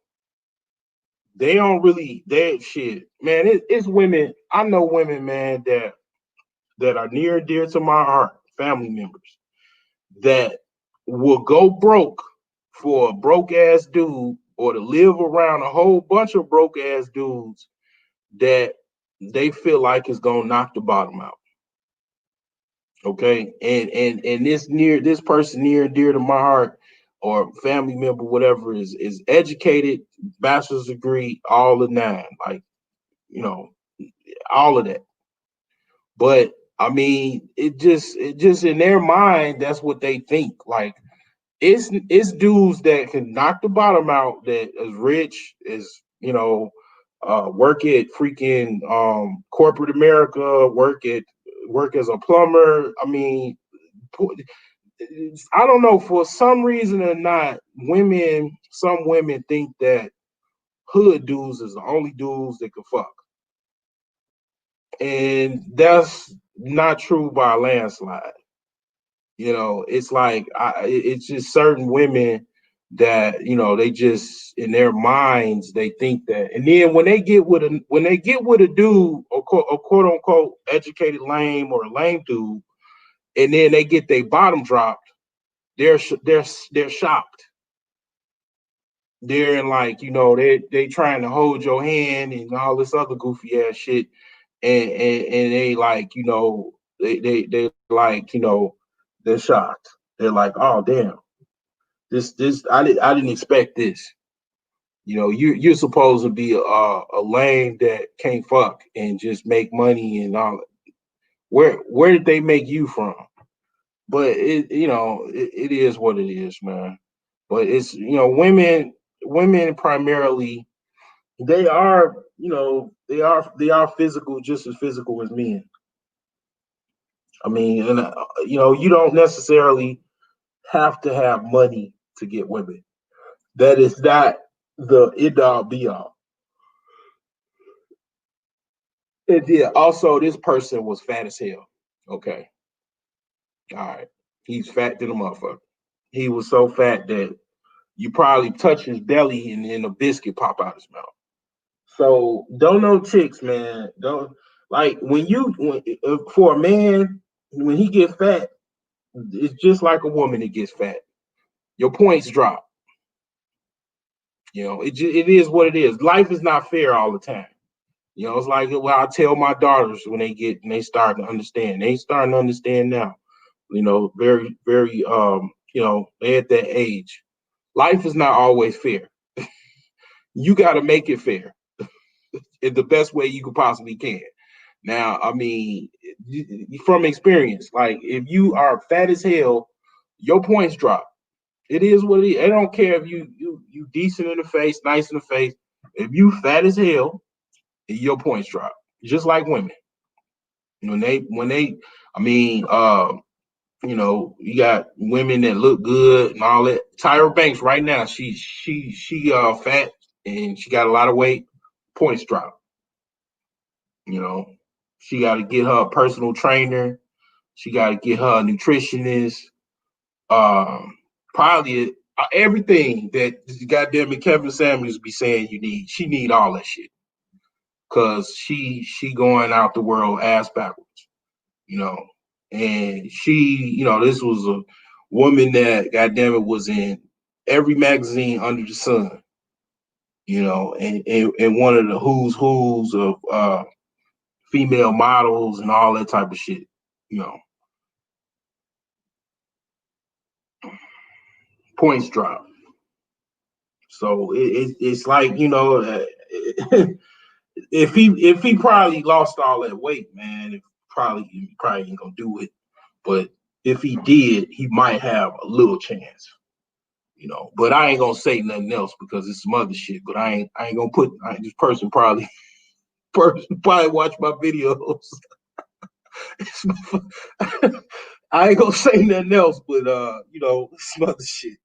they don't really that shit, man. It's women. I know women, man, that are near and dear to my heart, family members, that will go broke for a broke ass dude or to live around a whole bunch of broke ass dudes that they feel like is gonna knock the bottom out. Okay. And this person near and dear to my heart or family member, whatever, is educated, bachelor's degree, all the nine, like, all of that. But I mean, it just in their mind, that's what they think. Like, it's dudes that can knock the bottom out, that is rich, is work at freaking corporate America, work as a plumber. I mean, I don't know, for some reason or not, some women think that hood dudes is the only dudes that can fuck. And that's not true by a landslide. It's like it's just certain women that they just in their minds they think that, and then when they get with a dude or quote unquote educated lame or a lame dude, and then they get their bottom dropped, they're shocked. They're in like they trying to hold your hand and all this other goofy ass shit, and they like they like They're shocked. They're like, oh damn, this I didn't expect this. You know, you're supposed to be a lame that can't fuck and just make money and all. Where did they make you from? But it is what it is, man. But it's women primarily they are they are physical, just as physical as men. I mean, and you don't necessarily have to have money to get women. That is not the end all be all. And yeah, also this person was fat as hell. Okay. All right. He's fat than a motherfucker. He was so fat that you probably touch his belly and then a biscuit pop out his mouth. So don't know chicks, man. Don't like for a man when he gets fat, it's just like a woman that gets fat. Your points drop. It is what it is. Life is not fair all the time. It's like what I tell my daughters when they start to understand. They starting to understand now. Very, very they at that age. Life is not always fair. You got to make it fair in the best way you could possibly can. Now, I mean, from experience, like if you are fat as hell, your points drop. It is what it is. I don't care if you decent in the face, nice in the face. If you fat as hell, your points drop. Just like women. You got women that look good and all that. Tyra Banks right now, she fat and she got a lot of weight. Points drop. She got to get her a personal trainer. She got to get her a nutritionist. Probably everything that goddamn Kevin Samuels be saying you need. She need all that shit because she going out the world ass backwards. And she, this was a woman that goddamn it was in every magazine under the sun. And one of the who's of female models and all that type of shit. Points drop. So it's like if he probably lost all that weight, man, he probably ain't gonna do it. But if he did, he might have a little chance. But I ain't gonna say nothing else because it's some other shit. But I ain't gonna put this person probably watch my videos. I ain't gonna say nothing else, but some other shit.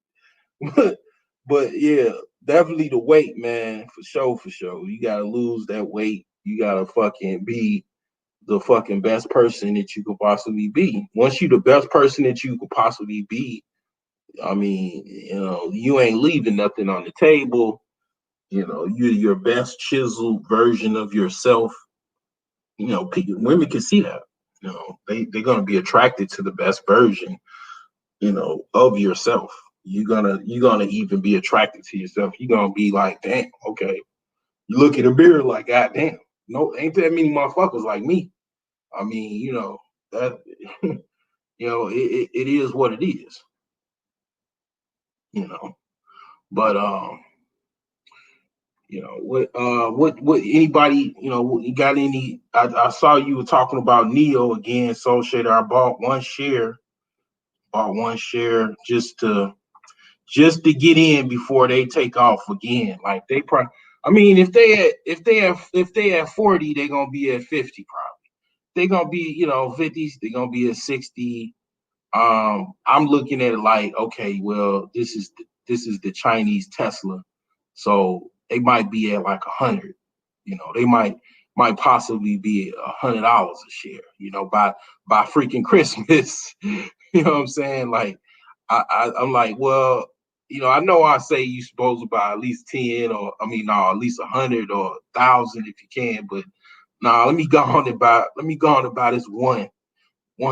But yeah, definitely the weight, man, for sure. You gotta lose that weight. You gotta fucking be the fucking best person that you could possibly be. Once you the best person that you could possibly be, I mean, you ain't leaving nothing on the table. You're your best chiseled version of yourself. Women can see that. They're gonna be attracted to the best version, of yourself. You're gonna even be attracted to yourself. You're gonna be like, damn, okay. You look in the mirror like, God damn, no, ain't that many motherfuckers like me. I mean, that it is what it is. But what anybody, you got any I saw you were talking about Neo again, Soul Shader. I bought one share just to get in before they take off again. Like they probably, I mean, if they at 40, they're gonna be at 50 probably. They're gonna be, 50s, they're gonna be at 60. I'm looking at it like, okay, well, this is the Chinese Tesla. So they might be at like 100. They might possibly be $100 a share, by freaking Christmas. You know what I'm saying? Like I'm like, well, I know I say you supposed to buy at least 10 or at least 100 or 1,000 if you can, but let me go on and buy this one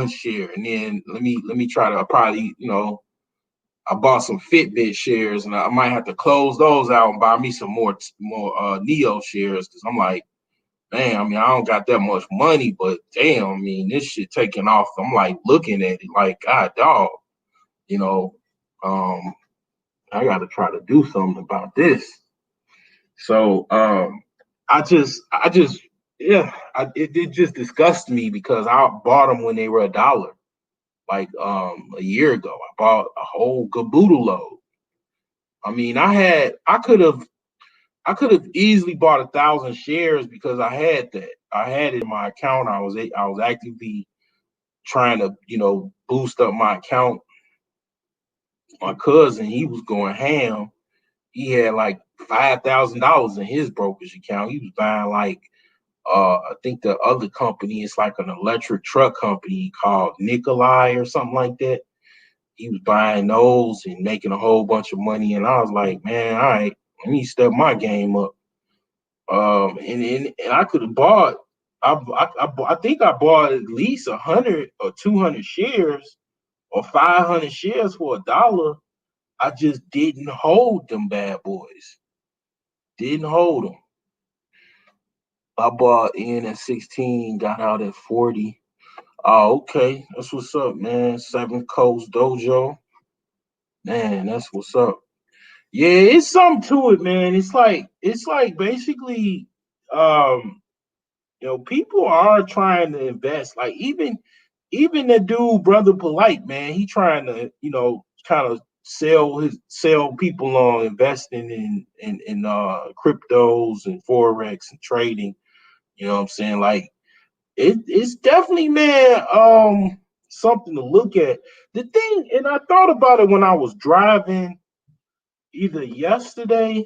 share, and then let me try to probably, I bought some Fitbit shares, and I might have to close those out and buy me some more Neo shares because I'm like, man, I mean, I don't got that much money, but damn, I mean, this shit taking off. I'm like looking at it like, God, dog, you know, um, I got to try to do something about this. So, I just, yeah, it just disgusts me because I bought them when they were $1. Like a year ago, I bought a whole caboodle load. I mean, I could have easily bought 1,000 shares because I had that. I had it in my account. I was actively trying to, boost up my account. My cousin, he was going ham. He had like $5,000 in his brokerage account. He was buying like I think the other company is like an electric truck company called Nikolai or something like that. He was buying those and making a whole bunch of money. And I was like, man, all right, let me step my game up. And I could have bought. I think I bought at least 100 or 200 shares or 500 shares for $1. I just didn't hold them bad boys. Didn't hold them. I bought in at 16, got out at 40. Oh, okay. That's what's up, man. Seven Coast Dojo. Man, that's what's up. Yeah, it's something to it, man. It's like basically people are trying to invest. Like even the dude, Brother Polite, man, he trying to, kind of sell people on investing in cryptos and forex and trading. You know what I'm saying? Like it's definitely, man, something to look at. The thing, and I thought about it when I was driving either yesterday.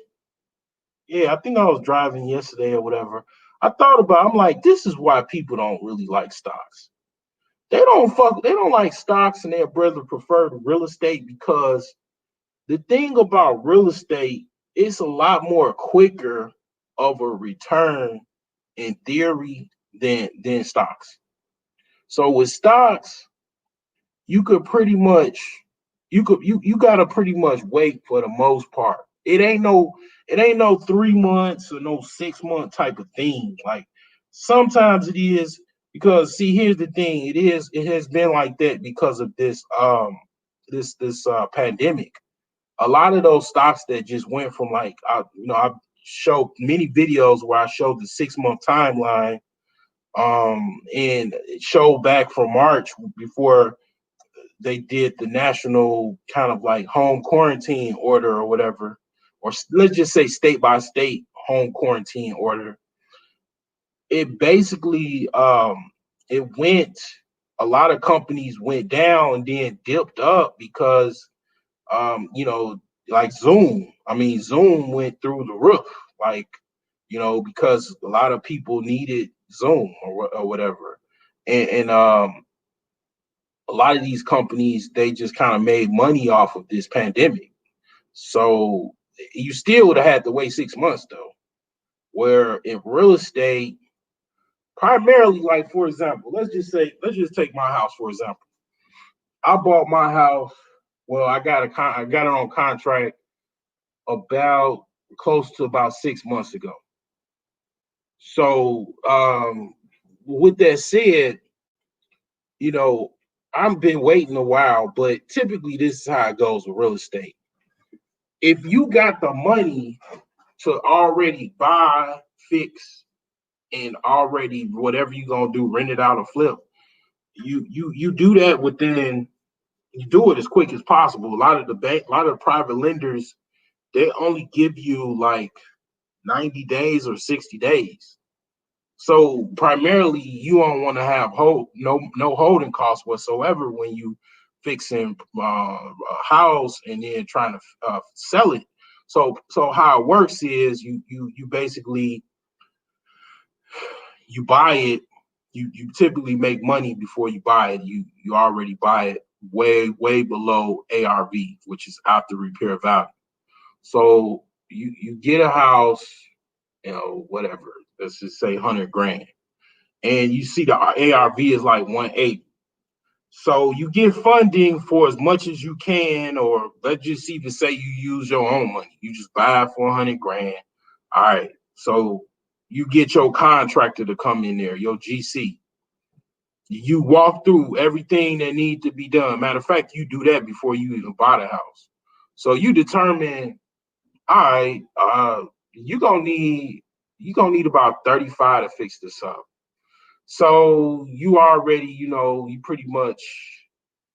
Yeah, I think I was driving yesterday or whatever. I'm like, this is why people don't really like stocks. They don't like stocks, and their brother prefer the real estate because the thing about real estate, it's a lot more quicker of a return in theory than stocks. So with stocks, you could pretty much you gotta pretty much wait for the most part. It ain't no 3 months or no 6 month type of thing. Like sometimes it is because see, here's the thing, it has been like that because of this pandemic. A lot of those stocks that just went from like I showed many videos where I showed the 6 month timeline and it showed back from March before they did the national kind of like home quarantine order or whatever, or let's just say state by state home quarantine order. It basically it went a lot of companies went down and then dipped up because like Zoom. I mean, Zoom went through the roof, like, because a lot of people needed Zoom or whatever. And a lot of these companies, they just kind of made money off of this pandemic. So you still would have had to wait 6 months though. Where in real estate, primarily, like for example, let's just take my house for example. I bought my house. Well, I got it on contract about close to about 6 months ago. So with that said, you know, I've been waiting a while, but typically this is how it goes with real estate. If you got the money to already buy, fix, and already whatever you're gonna do, rent it out or flip, you do that within you do it as quick as possible. A lot of the private lenders, they only give you like 90 days or 60 days. So primarily, you don't want to have no holding costs whatsoever when you fixing a house and then trying to sell it. So how it works is you basically you buy it. You typically make money before you buy it. You already buy it way below ARV, which is after repair value. So you get a house, whatever. Let's just say 100 grand, and you see the ARV is like 180. So you get funding for as much as you can, or let's just even say you use your own money. You just buy it for 100 grand. All right. So you get your contractor to come in there, your GC. You walk through everything that needs to be done. Matter of fact, you do that before you even buy the house. So you determine, all right, you gonna need about 35 to fix this up. So you already, you pretty much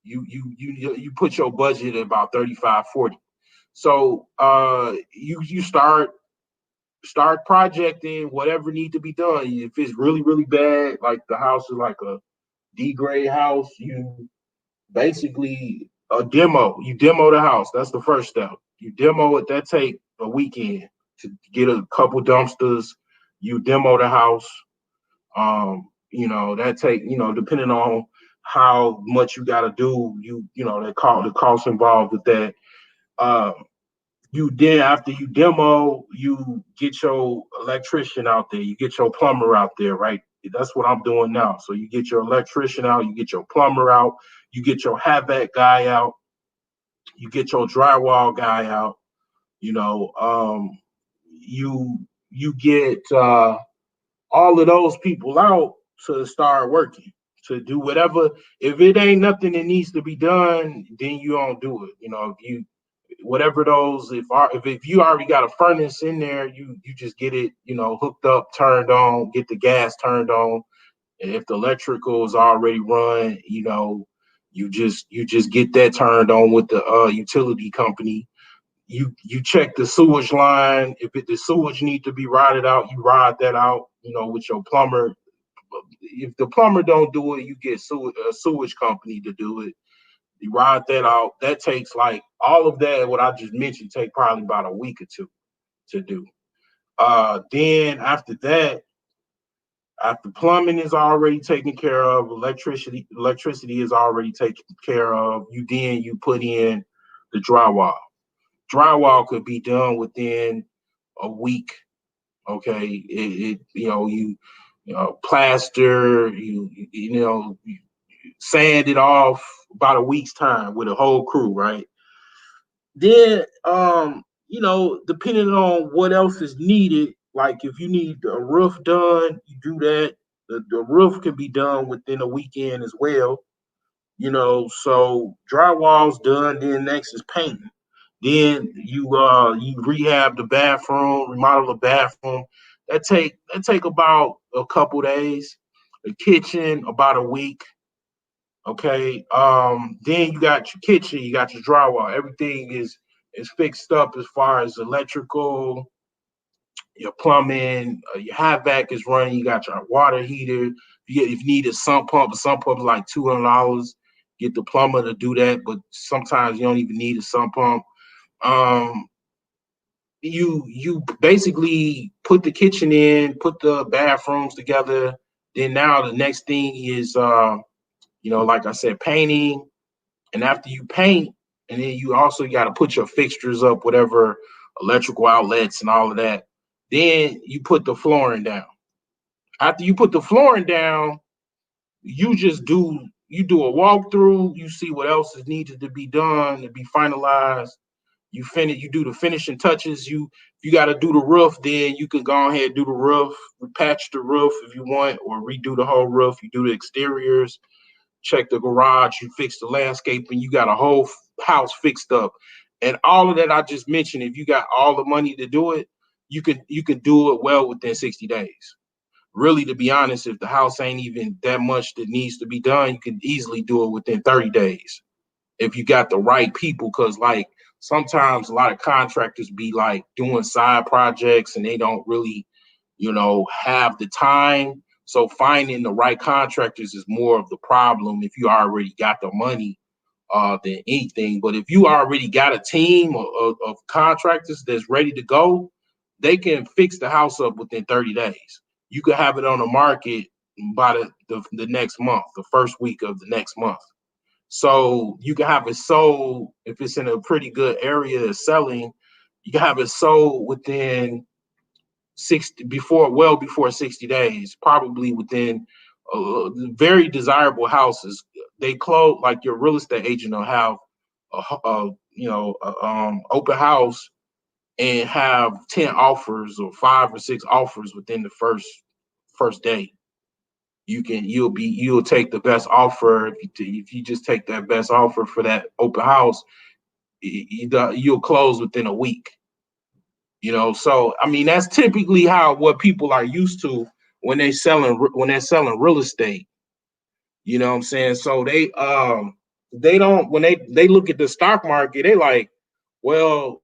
you put your budget at about 35, 40. So you start projecting whatever need to be done. If it's really, really bad, like the house is like a D grade house, you basically you demo the house. That's the first step. You demo it. That take a weekend to get a couple dumpsters. You demo the house. That take, depending on how much you got to do, the cost involved with that. You then, after you demo, you get your electrician out there, you get your plumber out there, right? That's what I'm doing now. So you get your electrician out, you get your plumber out, you get your HVAC guy out, you get your drywall guy out, you know, you get all of those people out to start working, to do whatever. If it ain't nothing that needs to be done, then you don't do it. If you whatever those, if you already got a furnace in there, you just get it, hooked up, turned on, get the gas turned on. And if the electrical is already run, you just get that turned on with the utility company. You check the sewage line. If the sewage need to be rotted out, you ride that out, with your plumber. If the plumber don't do it, you get a sewage company to do it. You ride that out. That takes, like, all of that, what I just mentioned, take probably about a week or two to do. Then after that, after plumbing is already taken care of, electricity is already taken care of, you put in the drywall. Drywall could be done within a week. Okay, you plaster, you sand it off about a week's time with a whole crew, right? Then, depending on what else is needed, like if you need a roof done, you do that. The roof can be done within a weekend as well. So drywall's done. Then next is painting. Then you rehab the bathroom, remodel the bathroom. That take about a couple days. The kitchen about a week. Okay. Then you got your kitchen, you got your drywall. Everything is fixed up as far as electrical, your plumbing, your HVAC is running. You got your water heater. If you need a sump pump is like $200. Get the plumber to do that, but sometimes you don't even need a sump pump. You basically put the kitchen in, put the bathrooms together. Then now the next thing is like I said, painting. And after you paint, and then you also got to put your fixtures up, whatever electrical outlets and all of that. Then you put the flooring down. After you put the flooring down, you do a walkthrough. You see what else is needed to be done, to be finalized. You do the finishing touches. If you got to do the roof, then you can go ahead and do the roof, patch the roof if you want, or redo the whole roof. You do the exteriors, check the garage, you fix the landscape, and you got a whole house fixed up. And all of that I just mentioned, if you got all the money to do it, you can do it well within 60 days. Really, to be honest, if the house ain't even that much that needs to be done, you can easily do it within 30 days if you got the right people. Because, like, sometimes a lot of contractors be like doing side projects and they don't really, have the time. So finding the right contractors is more of the problem if you already got the money than anything. But if you already got a team of contractors that's ready to go, they can fix the house up within 30 days. You could have it on the market by the next month, the first week of the next month. So you can have it sold if it's in a pretty good area of selling. You can have it sold within well before 60 days, probably within very desirable houses. They close, like your real estate agent will have open house and have 10 offers or 5 or 6 offers within the first day. You'll take the best offer. If you just take that best offer for that open house, you'll close within a week. So I mean that's typically what people are used to when they're selling real estate. You know what I'm saying? So they don't, when they look at the stock market, they like, well,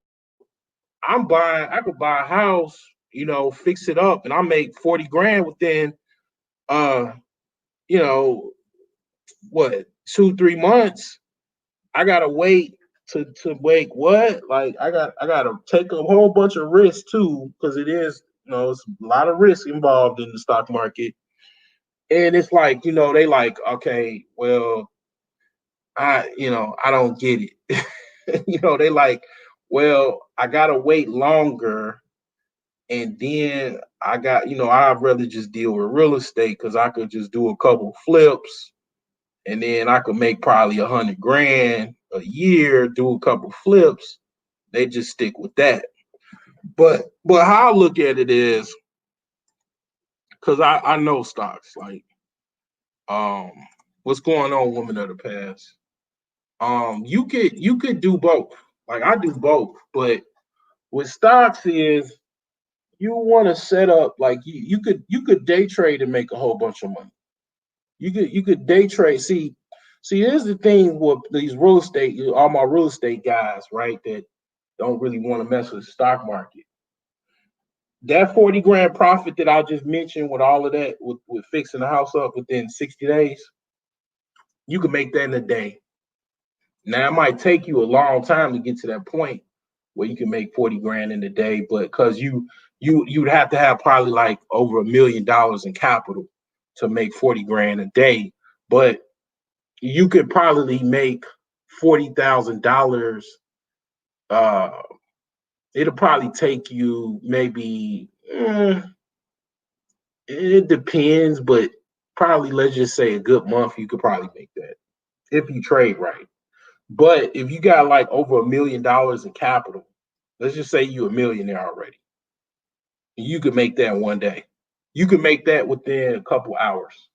I could buy a house, fix it up, and I'll make 40 grand within uh, you know, what, 2-3 months. I gotta wait to wait what? Like I gotta take a whole bunch of risks too, because it is, it's a lot of risk involved in the stock market. And it's like, they like, okay, well, I don't get it. They like, well, I gotta wait longer, and then I'd rather just deal with real estate because I could just do a couple flips, and then I could make probably 100 grand a year, do a couple flips. They just stick with that. But how I look at it is, because I know stocks, like um what's going on, women of the past. You could do both. Like I do both, but with stocks is you want to set up like you could day trade and make a whole bunch of money. You could day trade. See, here's the thing with these real estate, all my real estate guys, right? That don't really want to mess with the stock market. That 40 grand profit that I just mentioned with all of that, with fixing the house up within 60 days, you can make that in a day. Now it might take you a long time to get to that point where you can make 40 grand in a day, but because you'd have to have probably like over $1 million in capital to make 40 grand a day. But you could probably make $40,000. Uh, it'll probably take you maybe, it depends, but probably let's just say a good month, you could probably make that if you trade right. But if you got like over $1 million in capital, let's just say you're a millionaire already, you could make that one day. You could make that within a couple hours.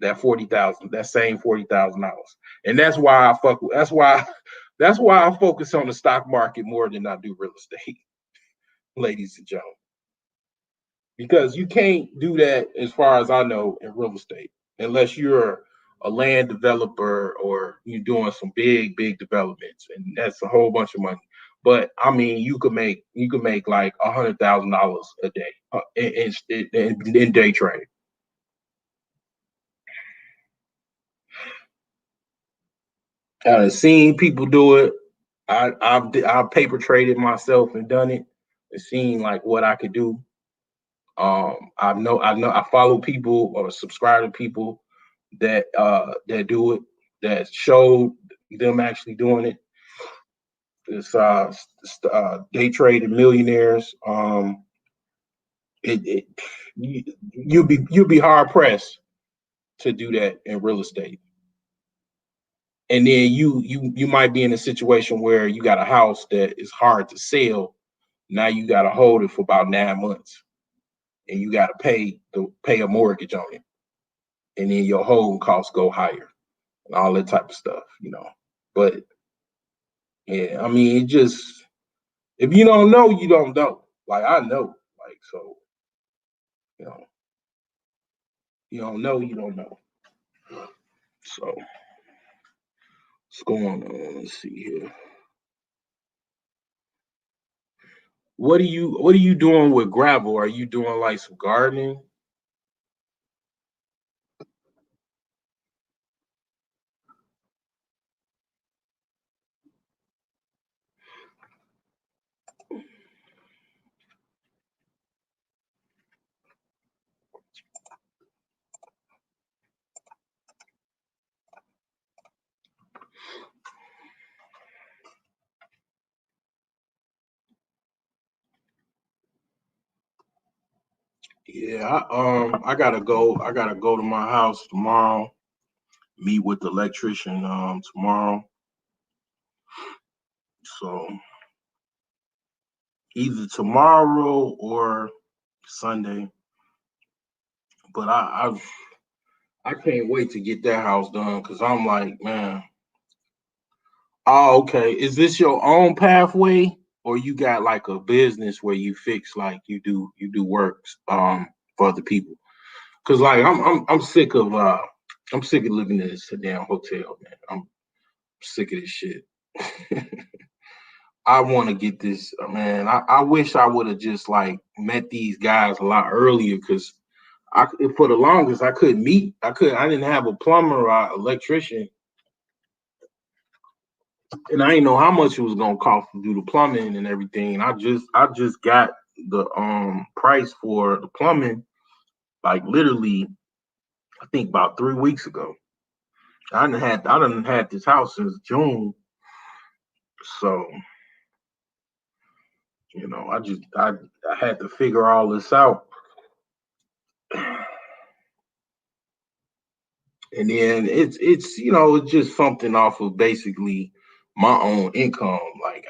That 40,000, that same $40,000, and that's why I fuck. That's why I focus on the stock market more than I do real estate, ladies and gentlemen. Because you can't do that, as far as I know, in real estate unless you're a land developer or you're doing some big developments, and that's a whole bunch of money. But I mean, you could make like $100,000 a day in day trade. I've seen people do it. I've paper traded myself and done it and seen like what I could do. I follow people or subscribe to people that do it, that showed them actually doing it. It's day trading millionaires. It you'll be hard pressed to do that in real estate. And then you might be in a situation where you got a house that is hard to sell. Now you got to hold it for about 9 months, and you got to pay a mortgage on it, and then your holding costs go higher and all that type of stuff. But yeah, I mean, it just, if you don't know, you don't know. Like I know, like, so you know, you don't know, you don't know. So what's going on? Let's see here. What are you doing with gravel? Are you doing like some gardening? Yeah, I gotta go. I gotta go to my house tomorrow. Meet with the electrician tomorrow. So either tomorrow or Sunday. But I can't wait to get that house done because I'm like, man. Oh, okay. Is this your own pathway, or you got like a business where you fix like you do works for other people? Because like I'm sick of living in this damn hotel, man. I'm sick of this shit. I want to get this, man. I wish I would have just like met these guys a lot earlier because I for the longest I couldn't meet. I didn't have a plumber or electrician, and I didn't know how much it was gonna cost to do the plumbing and everything. I just got the price for the plumbing like literally I think about 3 weeks ago. I done had this house since June, so I had to figure all this out. And then it's just something off of basically my own income. Like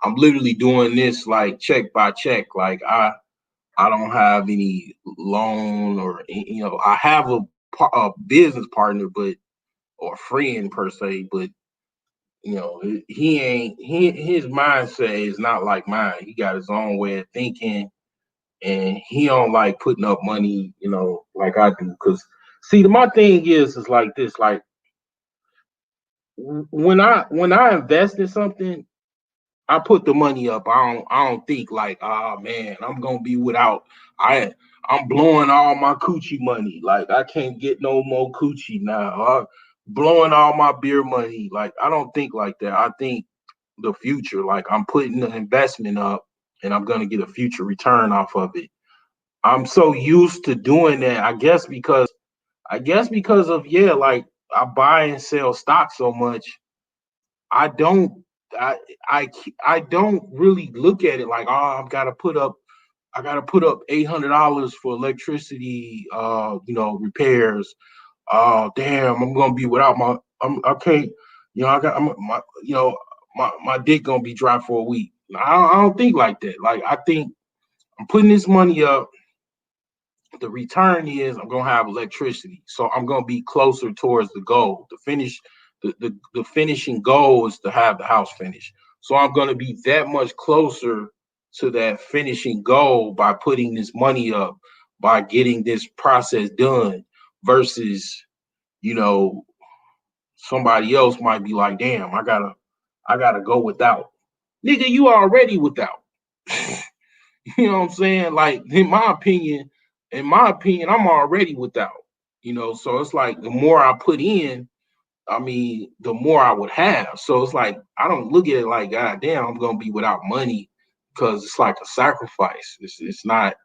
I'm literally doing this like check by check. Like I don't have any loan or I have a business partner, but or friend per se, but he ain't his mindset is not like mine. He got his own way of thinking, and he don't like putting up money, like I do. Cause see, my thing is like this, like when I invest in something, I put the money up. I don't think like, oh man, I'm gonna be without. I'm blowing all my coochie money. Like I can't get no more coochie now. Blowing all my beer money. Like I don't think like that. I think the future. Like I'm putting the investment up, and I'm gonna get a future return off of it. I'm so used to doing that. I guess because of like I buy and sell stock so much. I don't I I don't really look at it like, oh, I gotta put up $800 for electricity repairs. Oh damn, I'm gonna be without I can't, I got my dick gonna be dry for a week. I don't think like that. Like I think I'm putting this money up. The return is I'm gonna have electricity, so I'm gonna be closer towards the goal. The finishing goal is to have the house finished. So I'm gonna be that much closer to that finishing goal by putting this money up, by getting this process done, versus you know somebody else might be like, damn, I gotta go without. Nigga, you already without. You know what I'm saying? Like in my opinion, I'm already without. So it's like the more I put in, I mean, the more I would have. So it's like I don't look at it like, God damn, I'm gonna be without money because it's like a sacrifice. It's not.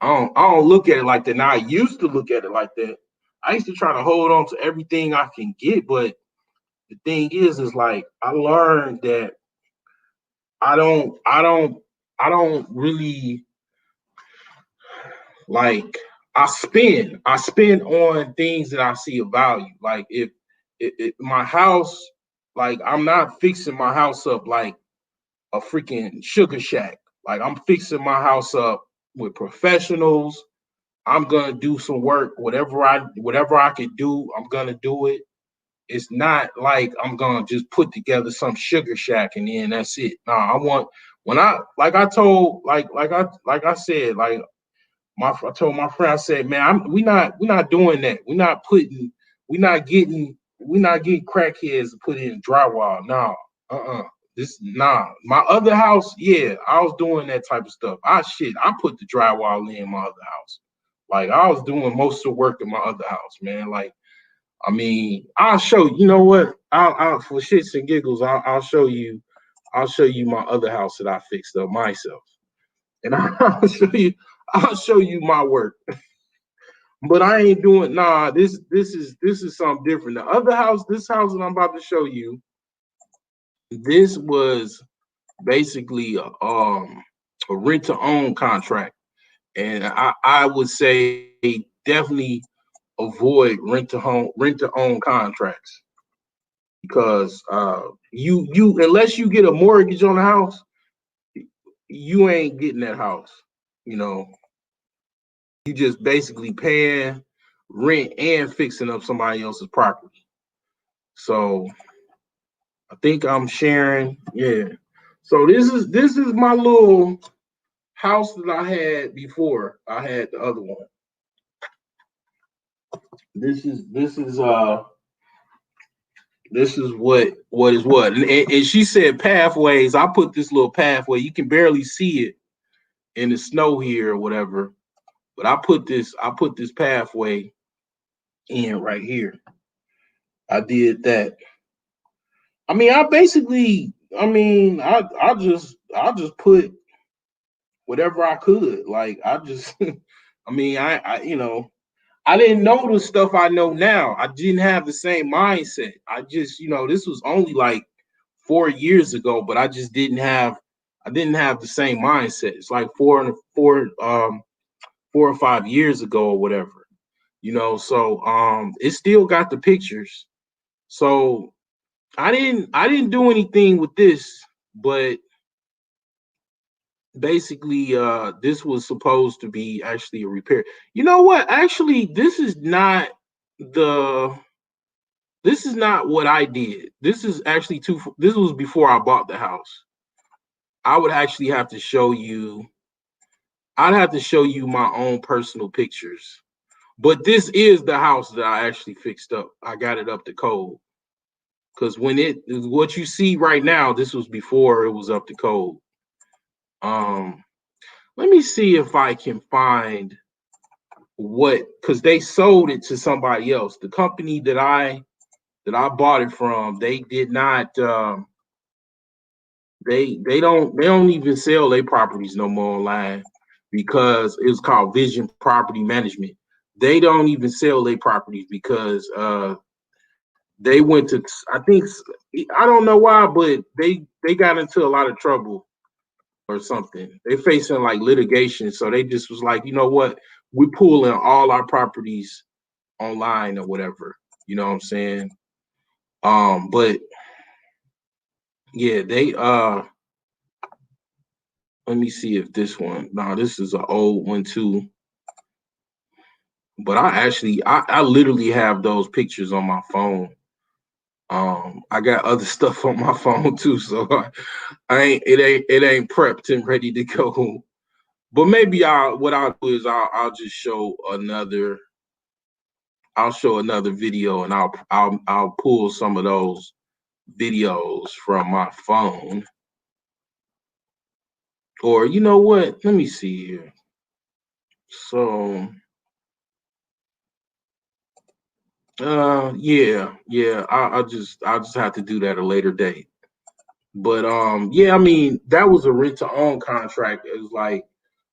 I don't look at it like that. Now I used to look at it like that. I used to try to hold on to everything I can get, but the thing is like I learned that I don't, I don't, I don't really like I spend on things that I see of value. Like if my house, like I'm not fixing my house up like a freaking sugar shack. Like I'm fixing my house up with professionals. I'm gonna do some work, whatever I could do, I'm gonna do it. It's not like I'm gonna just put together some sugar shack and then that's it. No, I want when I like I told like I said like I told my friend, I said, man, we're not doing that. We're not getting crackheads to put in drywall. No, My other house, yeah, I was doing that type of stuff. I put the drywall in my other house. Like I was doing most of the work in my other house, man. Like, I mean, I'll show you. You know what? I'll for shits and giggles, I'll show you. I'll show you my other house that I fixed up myself, and I'll show you my work. But I ain't doing nah. This is something different. This house that I'm about to show you, this was basically a rent to own contract, and I would say definitely avoid rent to own contracts because you unless you get a mortgage on the house, you ain't getting that house. You know, you just basically paying rent and fixing up somebody else's property. So I think I'm sharing. Yeah. So this is my little house that I had before I had the other one. This is what is what. And she said pathways. I put this little pathway. You can barely see it in the snow here or whatever. But I put this pathway in right here. I did that. I mean, I just put whatever I could. Like I just I mean, I didn't know the stuff I know now. I didn't have the same mindset. I just, this was only like 4 years ago, but I just I didn't have the same mindset. It's like 4 or 5 years ago or whatever, so it still got the pictures. So I didn't do anything with this, but basically this was supposed to be actually a repair. You know what? Actually, the this is not what I did. This is actually this was before I bought the house. I would actually have to show you I'd have to show you my own personal pictures. But this is the house that I actually fixed up. I got it up to code. Because what you see right now, this was before it was up to code. Let me see if I can find because they sold it to somebody else. The company that I bought it from, they did not they don't even sell their properties no more online because it was called Vision Property Management. They don't even sell their properties because they went to, I don't know why, but they got into a lot of trouble or something. They're facing like litigation. So they just was like, you know what? We pulling all our properties online or whatever. You know what I'm saying? But yeah, they let me see if this one. No, this is an old one too. But I literally have those pictures on my phone. I got other stuff on my phone too, so it ain't prepped and ready to go. But maybe what I'll do is I'll just show another. I'll show another video and I'll pull some of those videos from my phone. Or you know what? Let me see here. So yeah, I'll just have to do that a later date. But yeah, I mean that was a rent to own contract. It was like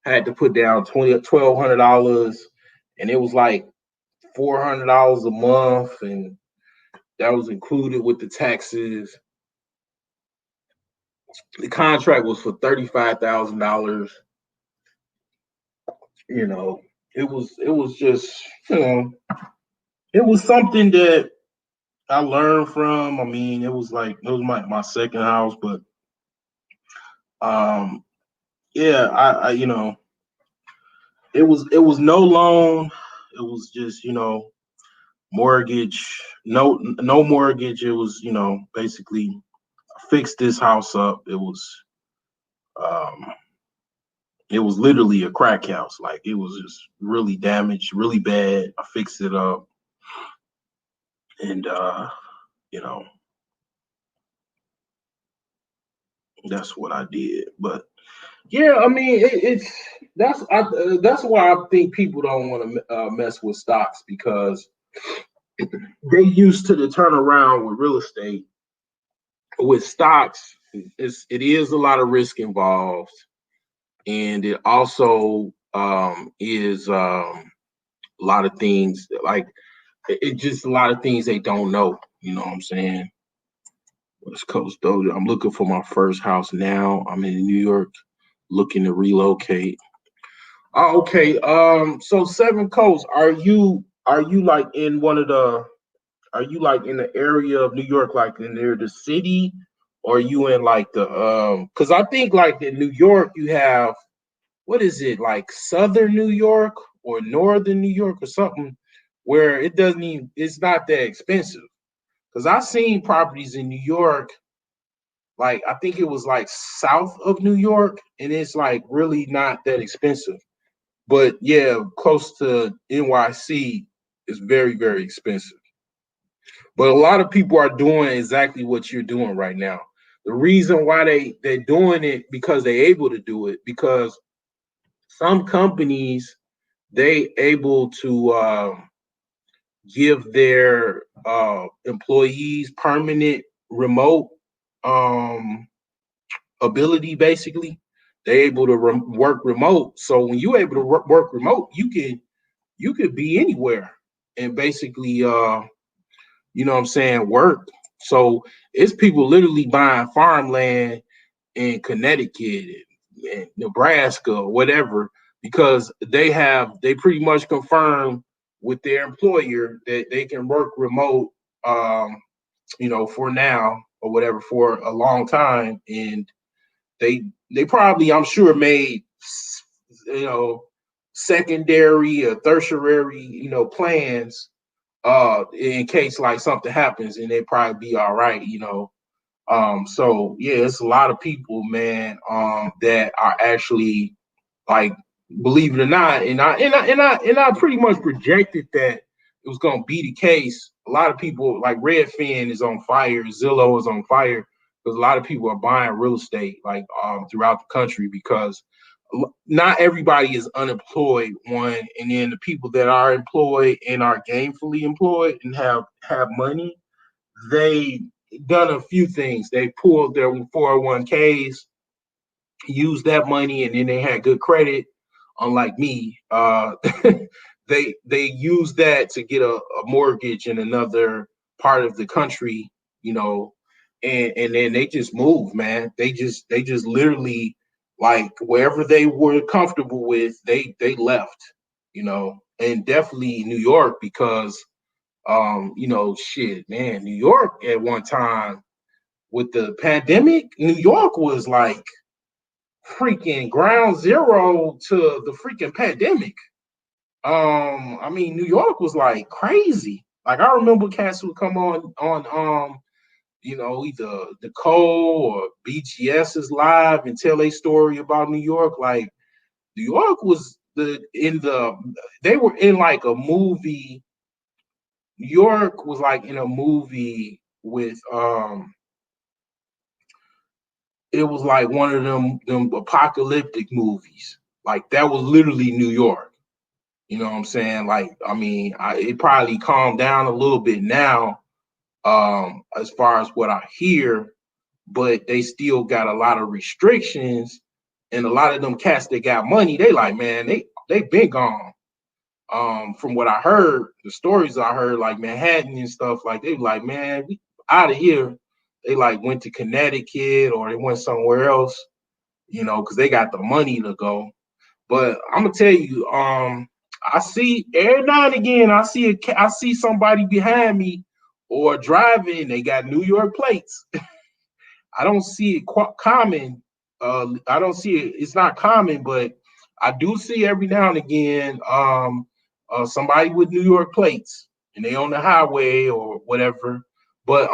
had to put down $1,200, and it was like $400 a month, and that was included with the taxes. The contract was for $35,000. It was just it was something that I learned from. I mean, it was my second house, but yeah, I it was no loan. It was just mortgage, no mortgage. It was basically I fixed this house up. It was literally a crack house. Like it was just really damaged, really bad. I fixed it up, and that's what I did. But yeah, I mean, that's why I think people don't want to mess with stocks because they used to the turnaround with real estate. With stocks, it is a lot of risk involved, and it also is a lot of things like it just a lot of things they don't know. You know what I'm saying? West Coast Doja. I'm looking for my first house now. I'm in New York, looking to relocate. Oh, okay. So Seven Coast, are you like in one of the? Are you like in the area of New York, like near the city, or you in like the because I think like in New York you have, what is it, like Southern New York or Northern New York or something, where it doesn't even, it's not that expensive. Because I seen properties in New York, like I think it was like south of New York, and it's like really not that expensive. But yeah, close to NYC is very, very expensive. But a lot of people are doing exactly what you're doing right now. The reason why they're doing it because they're able to do it, because some companies they able to give their employees permanent remote um, ability. Basically, they're able to work remote. So when you're able to work remote, you could be anywhere and basically you know what I'm saying, work. So it's people literally buying farmland in Connecticut and Nebraska or whatever, because they pretty much confirm with their employer that they can work remote, you know, for now or whatever for a long time. And they probably, I'm sure, made, you know, secondary or tertiary, you know, plans in case like something happens, and they probably be all right, you know. So yeah, it's a lot of people, man, that are actually like, believe it or not, and I pretty much projected that it was gonna be the case. A lot of people like Redfin is on fire, Zillow is on fire, because a lot of people are buying real estate like throughout the country, because not everybody is unemployed, one, and then the people that are employed and are gainfully employed and have money, they done a few things. They pulled their 401ks, used that money, and then they had good credit. Unlike me, they used that to get a mortgage in another part of the country, you know, and then they just moved, man. They just literally, like, wherever they were comfortable with, they left, you know, and definitely New York, because you know, shit, man, New York at one time with the pandemic, New York was like freaking ground zero to the freaking pandemic. I mean, New York was like crazy. Like I remember cats would come on you know, either Nicole or BGS's live and tell a story about New York. Like New York was they were in like a movie. New York was like in a movie with it was like one of them apocalyptic movies. Like that was literally New York. You know what I'm saying? Like, I mean, it probably calmed down a little bit now, as far as what I hear, but they still got a lot of restrictions, and a lot of them cats that got money, they like, man, they been gone. From what I heard, the stories I heard, like Manhattan and stuff, like they like, man, we out of here. They like went to Connecticut or they went somewhere else, you know, because they got the money to go. But I'm gonna tell you, I see every now and again, I see somebody behind me or driving. They got New York plates. I don't see it common. I don't see it. It's not common, but I do see every now and again somebody with New York plates, and they on the highway or whatever. But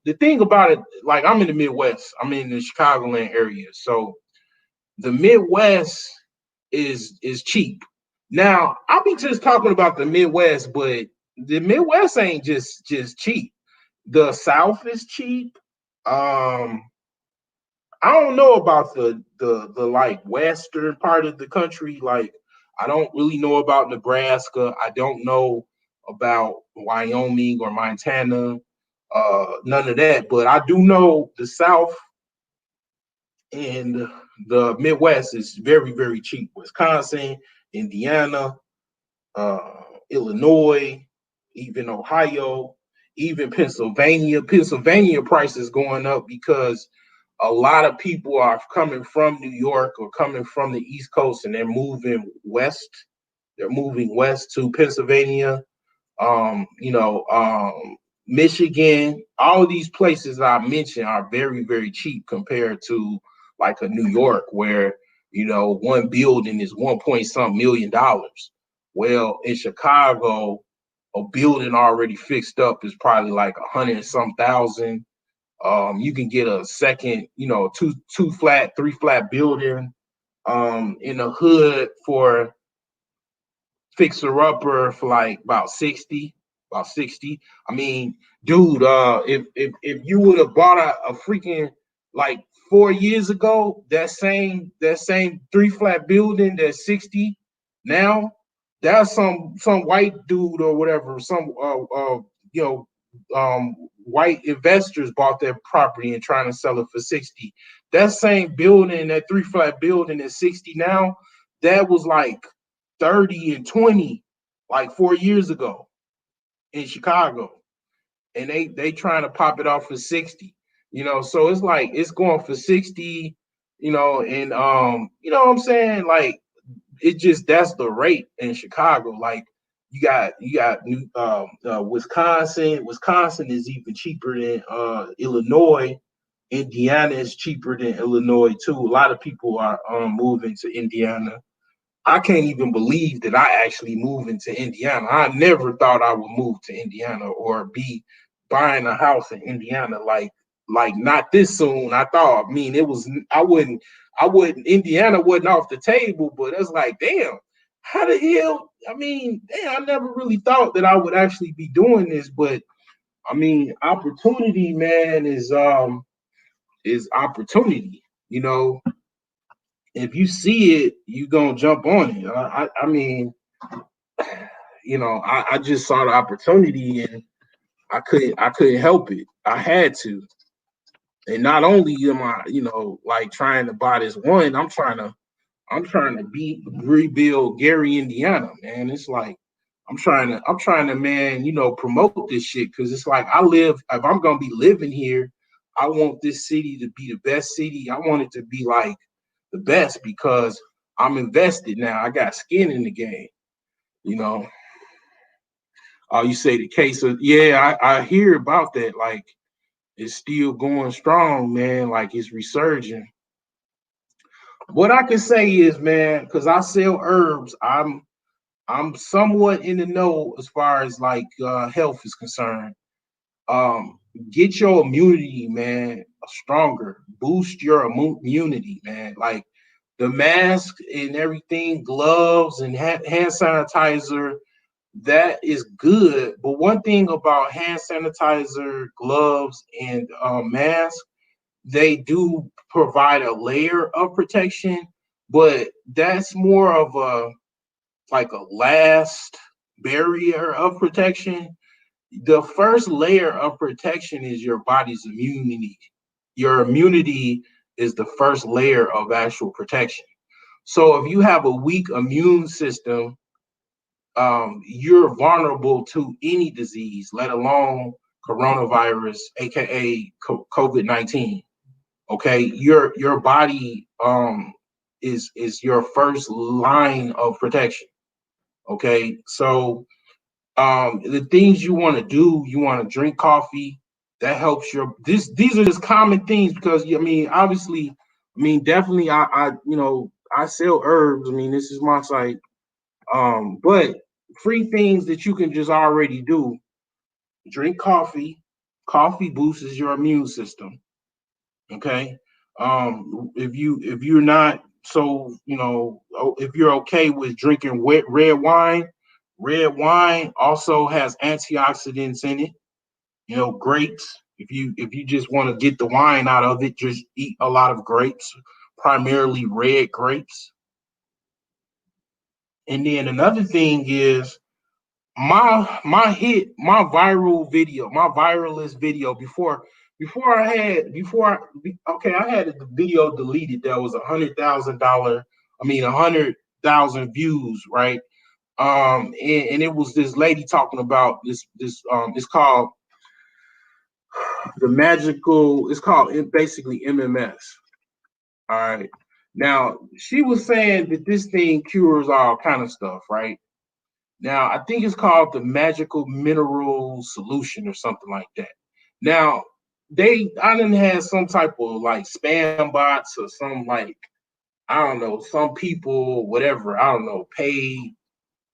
the thing about it, like I'm in the Midwest. I'm in the Chicagoland area, so the Midwest is cheap. Now I'll be just talking about the Midwest, but the Midwest ain't just cheap. The South is cheap. Um, I don't know about the like western part of the country. Like I don't really know about Nebraska. I don't know about Wyoming or Montana. None of that. But I do know the South and the Midwest is very, very cheap. Wisconsin, Indiana, uh, Illinois, even Ohio, even Pennsylvania. Pennsylvania prices going up because a lot of people are coming from New York or coming from the East Coast, and they're moving west. They're moving west to Pennsylvania. You know, Michigan, all of these places I mentioned are very, very cheap compared to like a New York, where one building is 1 point some million dollars. Well, in Chicago, a building already fixed up is probably like 100 and some thousand. You can get a second, two flat, three flat building in the hood for fixer upper for like about 60. I mean, dude, if you would have bought a freaking like 4 years ago, that same three flat building that's 60 now, that's some white dude or whatever, some you know white investors bought that property and trying to sell it for 60. That same building, that three flat building is 60 now. That was like 30 and 20 like 4 years ago in Chicago, and they trying to pop it off for 60. So it's like it's going for 60, and you know what I'm saying? Like it just that's the rate in Chicago. Like you got New Wisconsin. Wisconsin is even cheaper than Illinois. Indiana is cheaper than Illinois too. A lot of people are moving to Indiana. I can't even believe that I actually moved into Indiana. I never thought I would move to Indiana or be buying a house in Indiana like not this soon. I mean, it was I wouldn't Indiana wasn't off the table, but it's like, damn, how the hell? I mean, damn, I never really thought that I would actually be doing this, but I mean, opportunity, man, is opportunity, if you see it, you gonna jump on it. I mean, I just saw the opportunity and I couldn't help it. I had to. And not only am I, like trying to buy this one, I'm trying to rebuild Gary, Indiana, man. It's like I'm trying to, man, promote this shit because it's like if I'm gonna be living here, I want this city to be the best city. I want it to be like the best because I'm invested now. I got skin in the game, You say the case of, yeah, I hear about that. Like it's still going strong, man. Like it's resurging. What I can say is, man, because I sell herbs, I'm somewhat in the know as far as like health is concerned. Get your immunity, man, stronger. Boost your immunity, man. Like the mask and everything, gloves and hand sanitizer, that is good. But one thing about hand sanitizer, gloves, and mask, they do provide a layer of protection, but that's more of a last barrier of protection. The first layer of protection is your body's immunity. Your immunity is the first layer of actual protection. So if you have a weak immune system, you're vulnerable to any disease, let alone coronavirus, aka COVID-19. Okay, your body is your first line of protection. Okay, so the things you want to do, you want to drink coffee. That helps these are just common things because I mean, obviously, I mean, definitely, I sell herbs. I mean, this is my site. But free things that you can just already do. Drink coffee. Coffee boosts your immune system. Okay. If you're not if you're okay with drinking red wine also has antioxidants in it. Grapes. If you just want to get the wine out of it, just eat a lot of grapes, primarily red grapes. And then another thing is my viralist video before I had the video deleted that was $100,000 views, right? And it was this lady talking about this it's called basically MMS. All right. Now she was saying that this thing cures all kind of stuff, right? Now, I think it's called the Magical Mineral Solution or something like that. Now, I didn't have some type of like spam bots or some like, I don't know, some people, whatever, I don't know, paid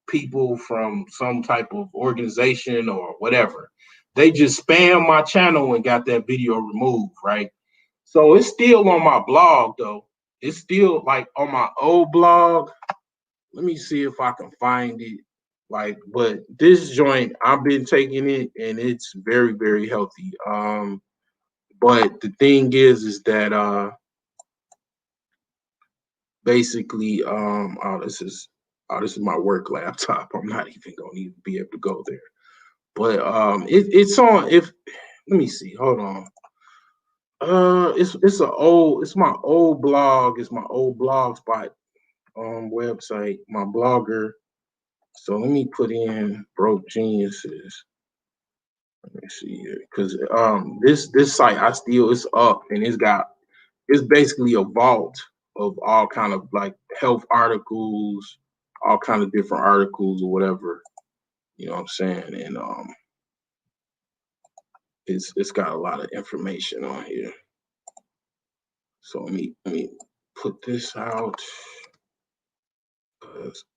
people from some type of organization or whatever. They just spam my channel and got that video removed, right? So it's still on my blog though. It's still like on my old blog. Let me see if I can find it. Like, but this joint, I've been taking it and it's very, very healthy. But the thing is that basically, this is my work laptop. I'm not even gonna even be able to go there. But it's on. If let me see, hold on. It's my old blog. It's my old blog spot website. My blogger. So let me put in Broke Geniuses. Let me see here, because this site it's up and it's basically a vault of all kind of like health articles, all kind of different articles or whatever. You know what I'm saying? And it's got a lot of information on here. So let me put this out.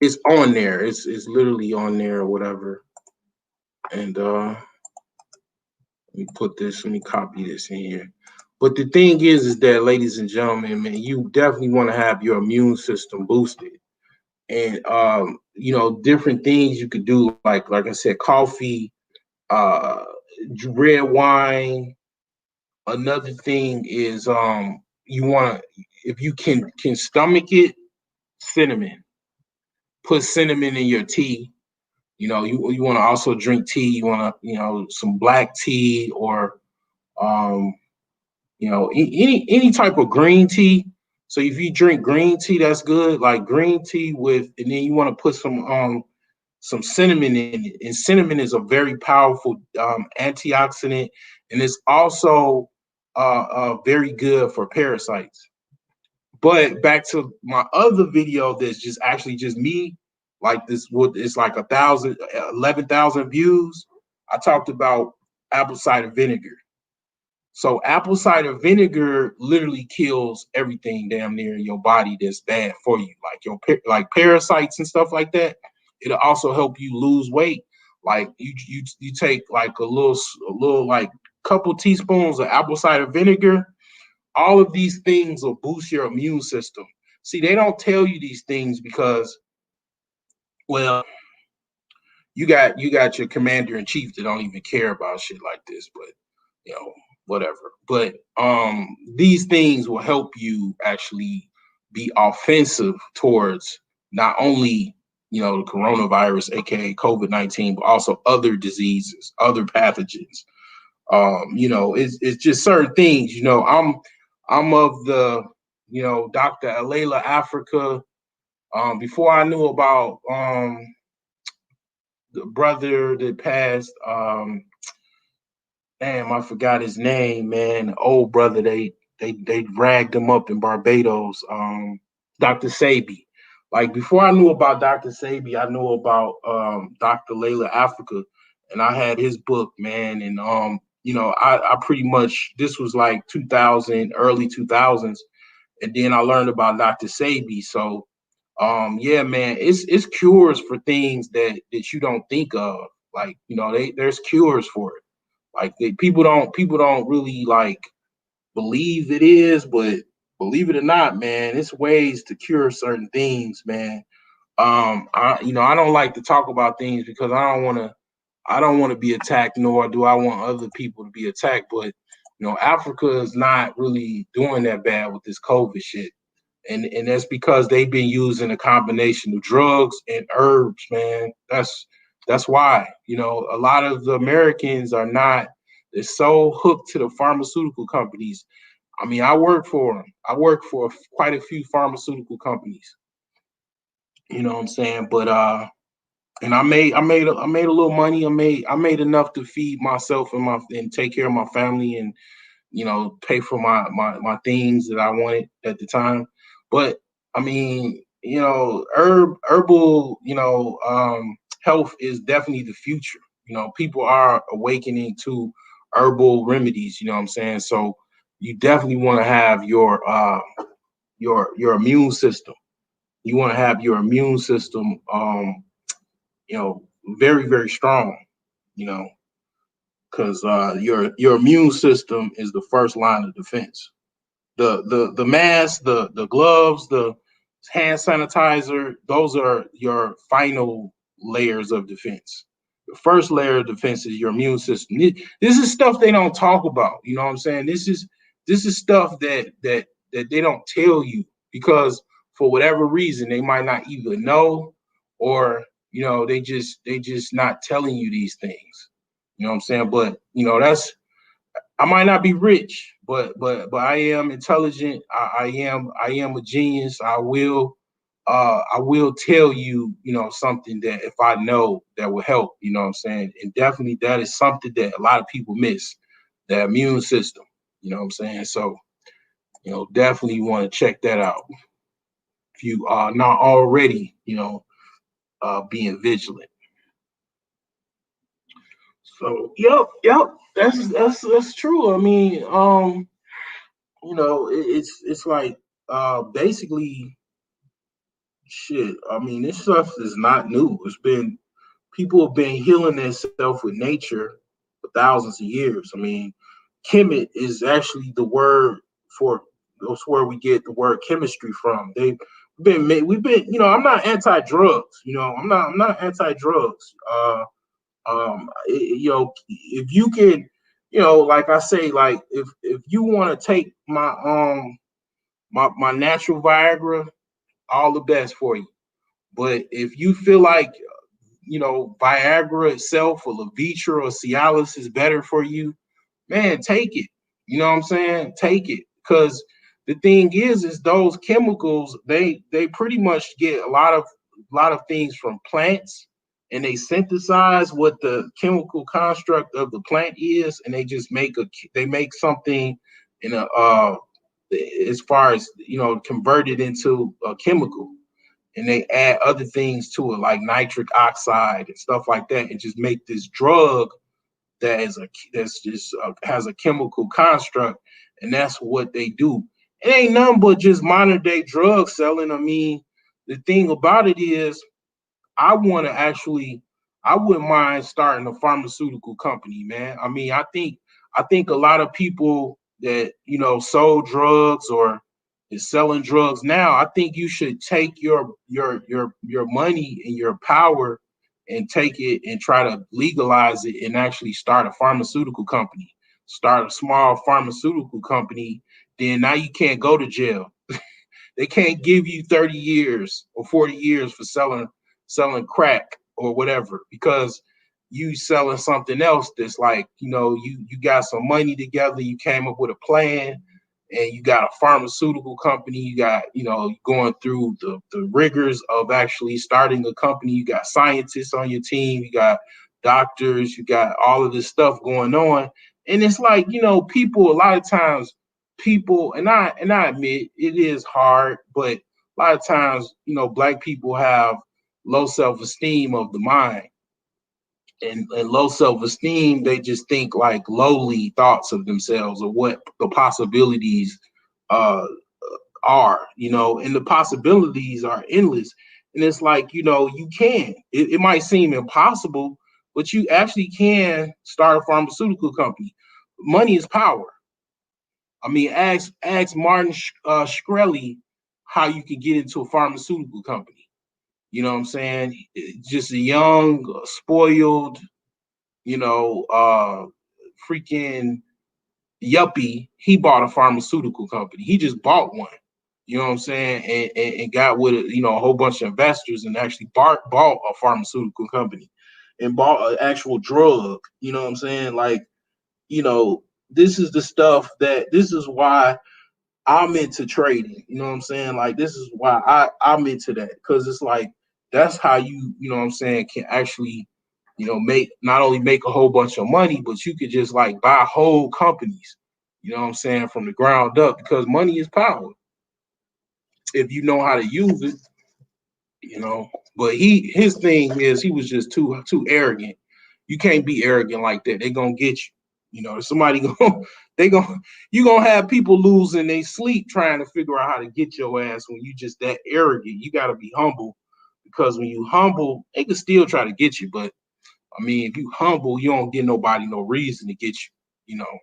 It's on there. It's literally on there or whatever. And let me copy this in here. But the thing is that, ladies and gentlemen, man, you definitely want to have your immune system boosted. And different things you could do, like I said, coffee, uh, red wine. Another thing is you want to, if you can stomach it, cinnamon. Put cinnamon in your tea. You want to also drink tea. You want to, some black tea or any type of green tea. So if you drink green tea, that's good. Like green tea and then you want to put some cinnamon in it. And cinnamon is a very powerful antioxidant, and it's also very good for parasites. But back to my other video that's just me, like this, it's like 11,000 views. I talked about apple cider vinegar. So apple cider vinegar literally kills everything damn near in your body that's bad for you, like parasites and stuff like that. It'll also help you lose weight. Like you take like a little like couple teaspoons of apple cider vinegar. All of these things will boost your immune system. See, they don't tell you these things because, well, you got your commander in chief that don't even care about shit like this, but whatever. But these things will help you actually be offensive towards not only the coronavirus, aka COVID-19, but also other diseases, other pathogens. It's just certain things. I'm of the Dr. Alayla Africa. Before I knew about the brother that passed, damn, I forgot his name, man. The old brother, they dragged him up in Barbados. Dr. Sebi. Like before I knew about Dr. Sebi, I knew about Dr. Layla Africa, and I had his book, man. And I pretty much, this was like 2000, early 2000s, and then I learned about Dr. Sebi. So yeah, man, it's cures for things that you don't think of. Like there's cures for it. Like people don't really like believe it is, but believe it or not, man, it's ways to cure certain things, man. I don't like to talk about things because I don't want to be attacked, nor do I want other people to be attacked. But Africa is not really doing that bad with this COVID shit. And that's because they've been using a combination of drugs and herbs, man. That's why. A lot of the Americans are not. They're so hooked to the pharmaceutical companies. I mean, I work for them. I work for quite a few pharmaceutical companies. You know what I'm saying? But and I made a little money. I made enough to feed myself and take care of my family and pay for my things that I wanted at the time. But I mean, herbal, health is definitely the future. People are awakening to herbal remedies. You know what I'm saying? So you definitely want to have your immune system. You want to have your immune system, very, very strong. You know, because your immune system is the first line of defense. The mask, the gloves, the hand sanitizer, those are your final layers of defense. The first layer of defense is your immune system. This is stuff they don't talk about. You know what I'm saying? This is stuff that they don't tell you because for whatever reason they might not even know, or they just not telling you these things. You know what I'm saying? But I might not be rich, but I am intelligent. I am a genius. I will tell you, something that if I know that will help, you know what I'm saying? And definitely that is something that a lot of people miss, the immune system, you know what I'm saying? So, definitely you want to check that out. If you are not already, being vigilant. So, yep, that's true. I mean, it's like basically shit. I mean, this stuff is not new. It's been people have been healing themselves with nature for thousands of years. I mean, chemet is actually the word for that's where we get the word chemistry from. We've been I'm not anti-drugs. I'm not anti-drugs. If you can, like I say, like if you want to take my natural Viagra, all the best for you. But if you feel like Viagra itself or Levitra or Cialis is better for you, man, take it. You know what I'm saying? Take it. Because the thing is those chemicals, they pretty much get a lot of things from plants, and they synthesize what the chemical construct of the plant is, and they make something in a as far as convert it into a chemical, and they add other things to it like nitric oxide and stuff like that, and just make this drug that's just has a chemical construct, and that's what they do. It ain't nothing but just modern day drug selling. I mean, the thing about it is, I wouldn't mind starting a pharmaceutical company, man. I mean, I think a lot of people that sold drugs or is selling drugs now. I think you should take your money and your power and take it and try to legalize it and actually start a pharmaceutical company. Start a small pharmaceutical company. Then now you can't go to jail. They can't give you 30 years or 40 years for selling crack or whatever, because you selling something else that's like, you got some money together, you came up with a plan, and you got a pharmaceutical company, you got, going through the rigors of actually starting a company, you got scientists on your team, you got doctors, you got all of this stuff going on. And it's like, people, a lot of times people, and I admit it is hard, but a lot of times, black people have low self-esteem of the mind, and low self-esteem, they just think like lowly thoughts of themselves or what the possibilities uh are, and the possibilities are endless. And it's like, you can, it might seem impossible, but you actually can start a pharmaceutical company. Money is power. I mean, ask Martin Shkreli how you can get into a pharmaceutical company. You know what I'm saying? Just a young, spoiled, freaking yuppie. He bought a pharmaceutical company. He just bought one. You know what I'm saying? And got with a whole bunch of investors and actually bought a pharmaceutical company and bought an actual drug. You know what I'm saying? Like, this is the stuff this is why I'm into trading. You know what I'm saying? Like, this is why I'm into that, because it's like that's how you know what I'm saying, can actually, make not only make a whole bunch of money, but you could just like buy whole companies, you know what I'm saying, from the ground up, because money is power if you know how to use it. you know. But his thing is he was just too arrogant. You can't be arrogant like that. They're gonna get you. You know, somebody gonna they gonna you gonna have people losing their sleep trying to figure out how to get your ass when you just that arrogant. You gotta be humble because when you humble, they can still try to get you. But I mean, if you humble, you don't give nobody no reason to get you. You know,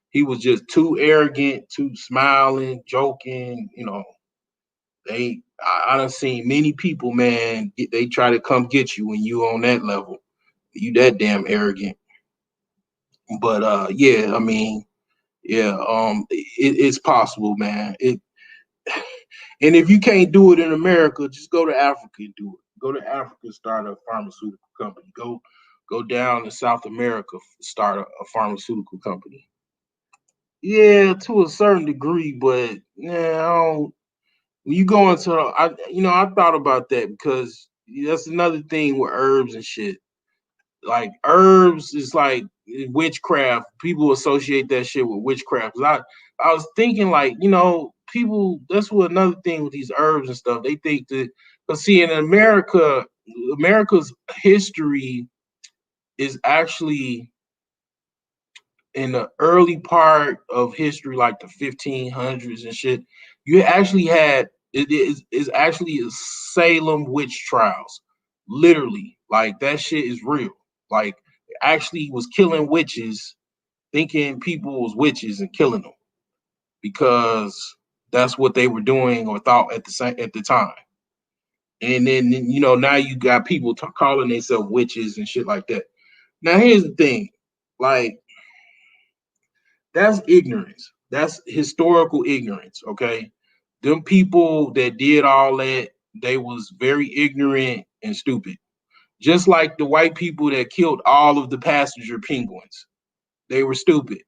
he was just too arrogant, too smiling, joking. You know, I done seen many people, man. They try to come get you when you on that level. You that damn arrogant. But yeah, I mean, yeah, it's possible, man. And if you can't do it in America, just go to Africa and do it. Go to Africa, start a pharmaceutical company. Go down to South America, start a pharmaceutical company. Yeah, to a certain degree, but yeah, I don't. When you go into, I thought about that because that's another thing with herbs and shit. Like herbs is like witchcraft. People associate that shit with witchcraft. I was thinking like, people. That's what another thing with these herbs and stuff. They think that, but see, in America, America's history is actually in the early part of history, like the 1500s and shit. You actually had is actually Salem witch trials, literally. Like that shit is real. Like actually was killing witches, thinking people was witches and killing them because that's what they were doing or thought at the time. And then now you got people calling themselves witches and shit like that. Now here's the thing, like that's ignorance. That's historical ignorance. Okay, them people that did all that, they was very ignorant and stupid. Just like the white people that killed all of the passenger penguins, they were stupid.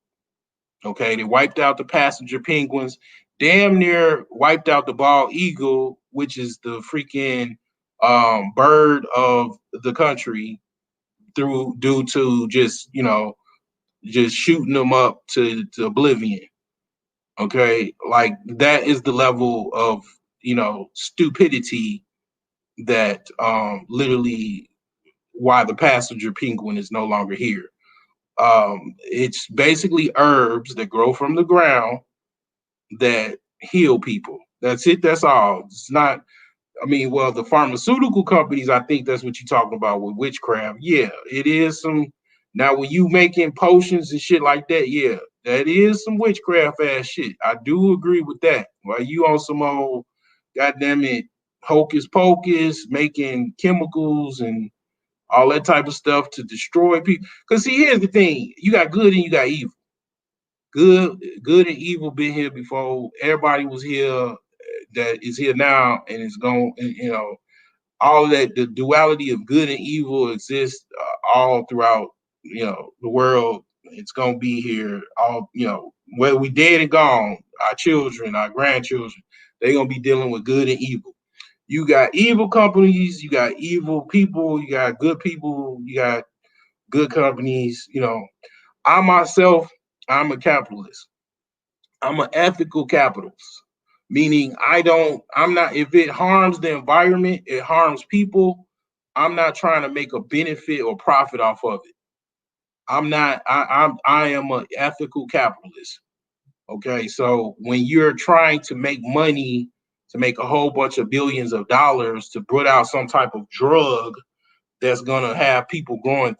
Okay, they wiped out the passenger penguins, damn near wiped out the bald eagle, which is the freaking bird of the country, through due to just shooting them up to oblivion. Okay, like that is the level of stupidity that literally why the passenger penguin is no longer here. It's basically herbs that grow from the ground that heal people. That's it. That's all. It's not. I mean, well, the pharmaceutical companies, I think that's what you're talking about with witchcraft. Yeah, it is some. Now, when you making potions and shit like that, yeah, that is some witchcraft ass shit. I do agree with that. While you on some old, goddamn it, hocus pocus, making chemicals and all that type of stuff to destroy people. Because see, here's the thing: you got good and you got evil. Good and evil been here before. Everybody was here that is here now and is going, all that the duality of good and evil exists all throughout, the world. It's going to be here all, whether we dead and gone, our children, our grandchildren, they're going to be dealing with good and evil. You got evil companies, you got evil people, you got good people, you got good companies. I myself, I'm a capitalist. I'm an ethical capitalist, meaning I'm not, if it harms the environment, it harms people, I'm not trying to make a benefit or profit off of it. I'm not, I am an ethical capitalist. Okay. So when you're trying to make money, to make a whole bunch of billions of dollars to put out some type of drug that's gonna have people growing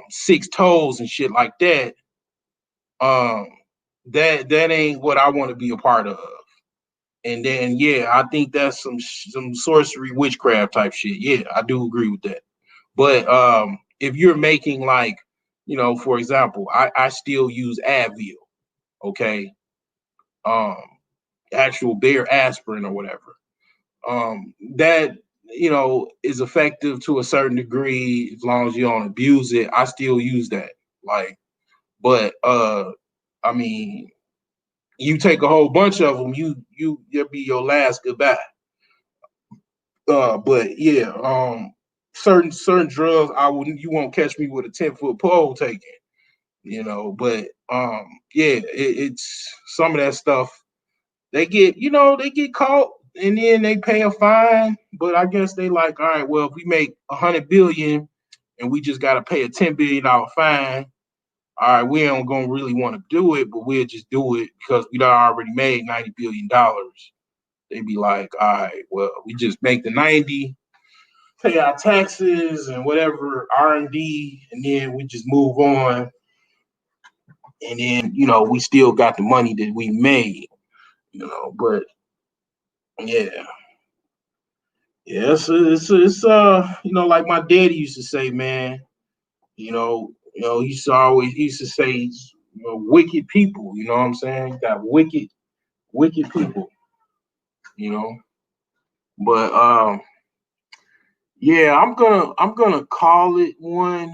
six toes and shit like that, um, that ain't what I want to be a part of. And then yeah, I think that's some sorcery witchcraft type shit. Yeah, I do agree with that. But if you're making like, for example, I still use Advil, okay, um, actual bare aspirin or whatever. That is effective to a certain degree as long as you don't abuse it. I still use that. Like, but I mean, you take a whole bunch of them, you'll be your last goodbye. But yeah, certain drugs, you won't catch me with a 10-foot pole taking, But yeah, it's some of that stuff. They get caught. and then they pay a fine. But I guess they like, all right, well, if we make 100 billion and we just got to pay a $10 billion fine, all right, we don't gonna really want to do it, but we'll just do it because we done already made $90 billion. They be like, all right, well, we just make the 90, pay our taxes and whatever R&D, and then we just move on. And then, we still got the money that we made, but yeah. Yeah, it's like my daddy used to say, man, he used to say, wicked people, you know what I'm saying? You got wicked people, you know. But yeah, I'm gonna call it one.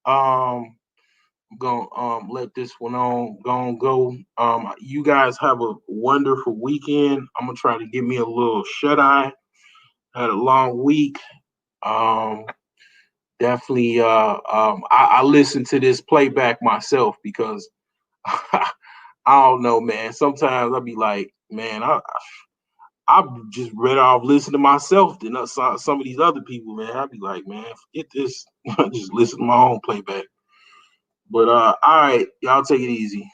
I'm gonna let this one go. You guys have a wonderful weekend. I'm gonna try to give me a little shut eye. Had a long week. Definitely I listen to this playback myself because I don't know, man. Sometimes I'll be like, man, I just read off listen to myself than some of these other people, man. I'd be like, man, forget this. Just listen to my own playback. But all right, y'all take it easy.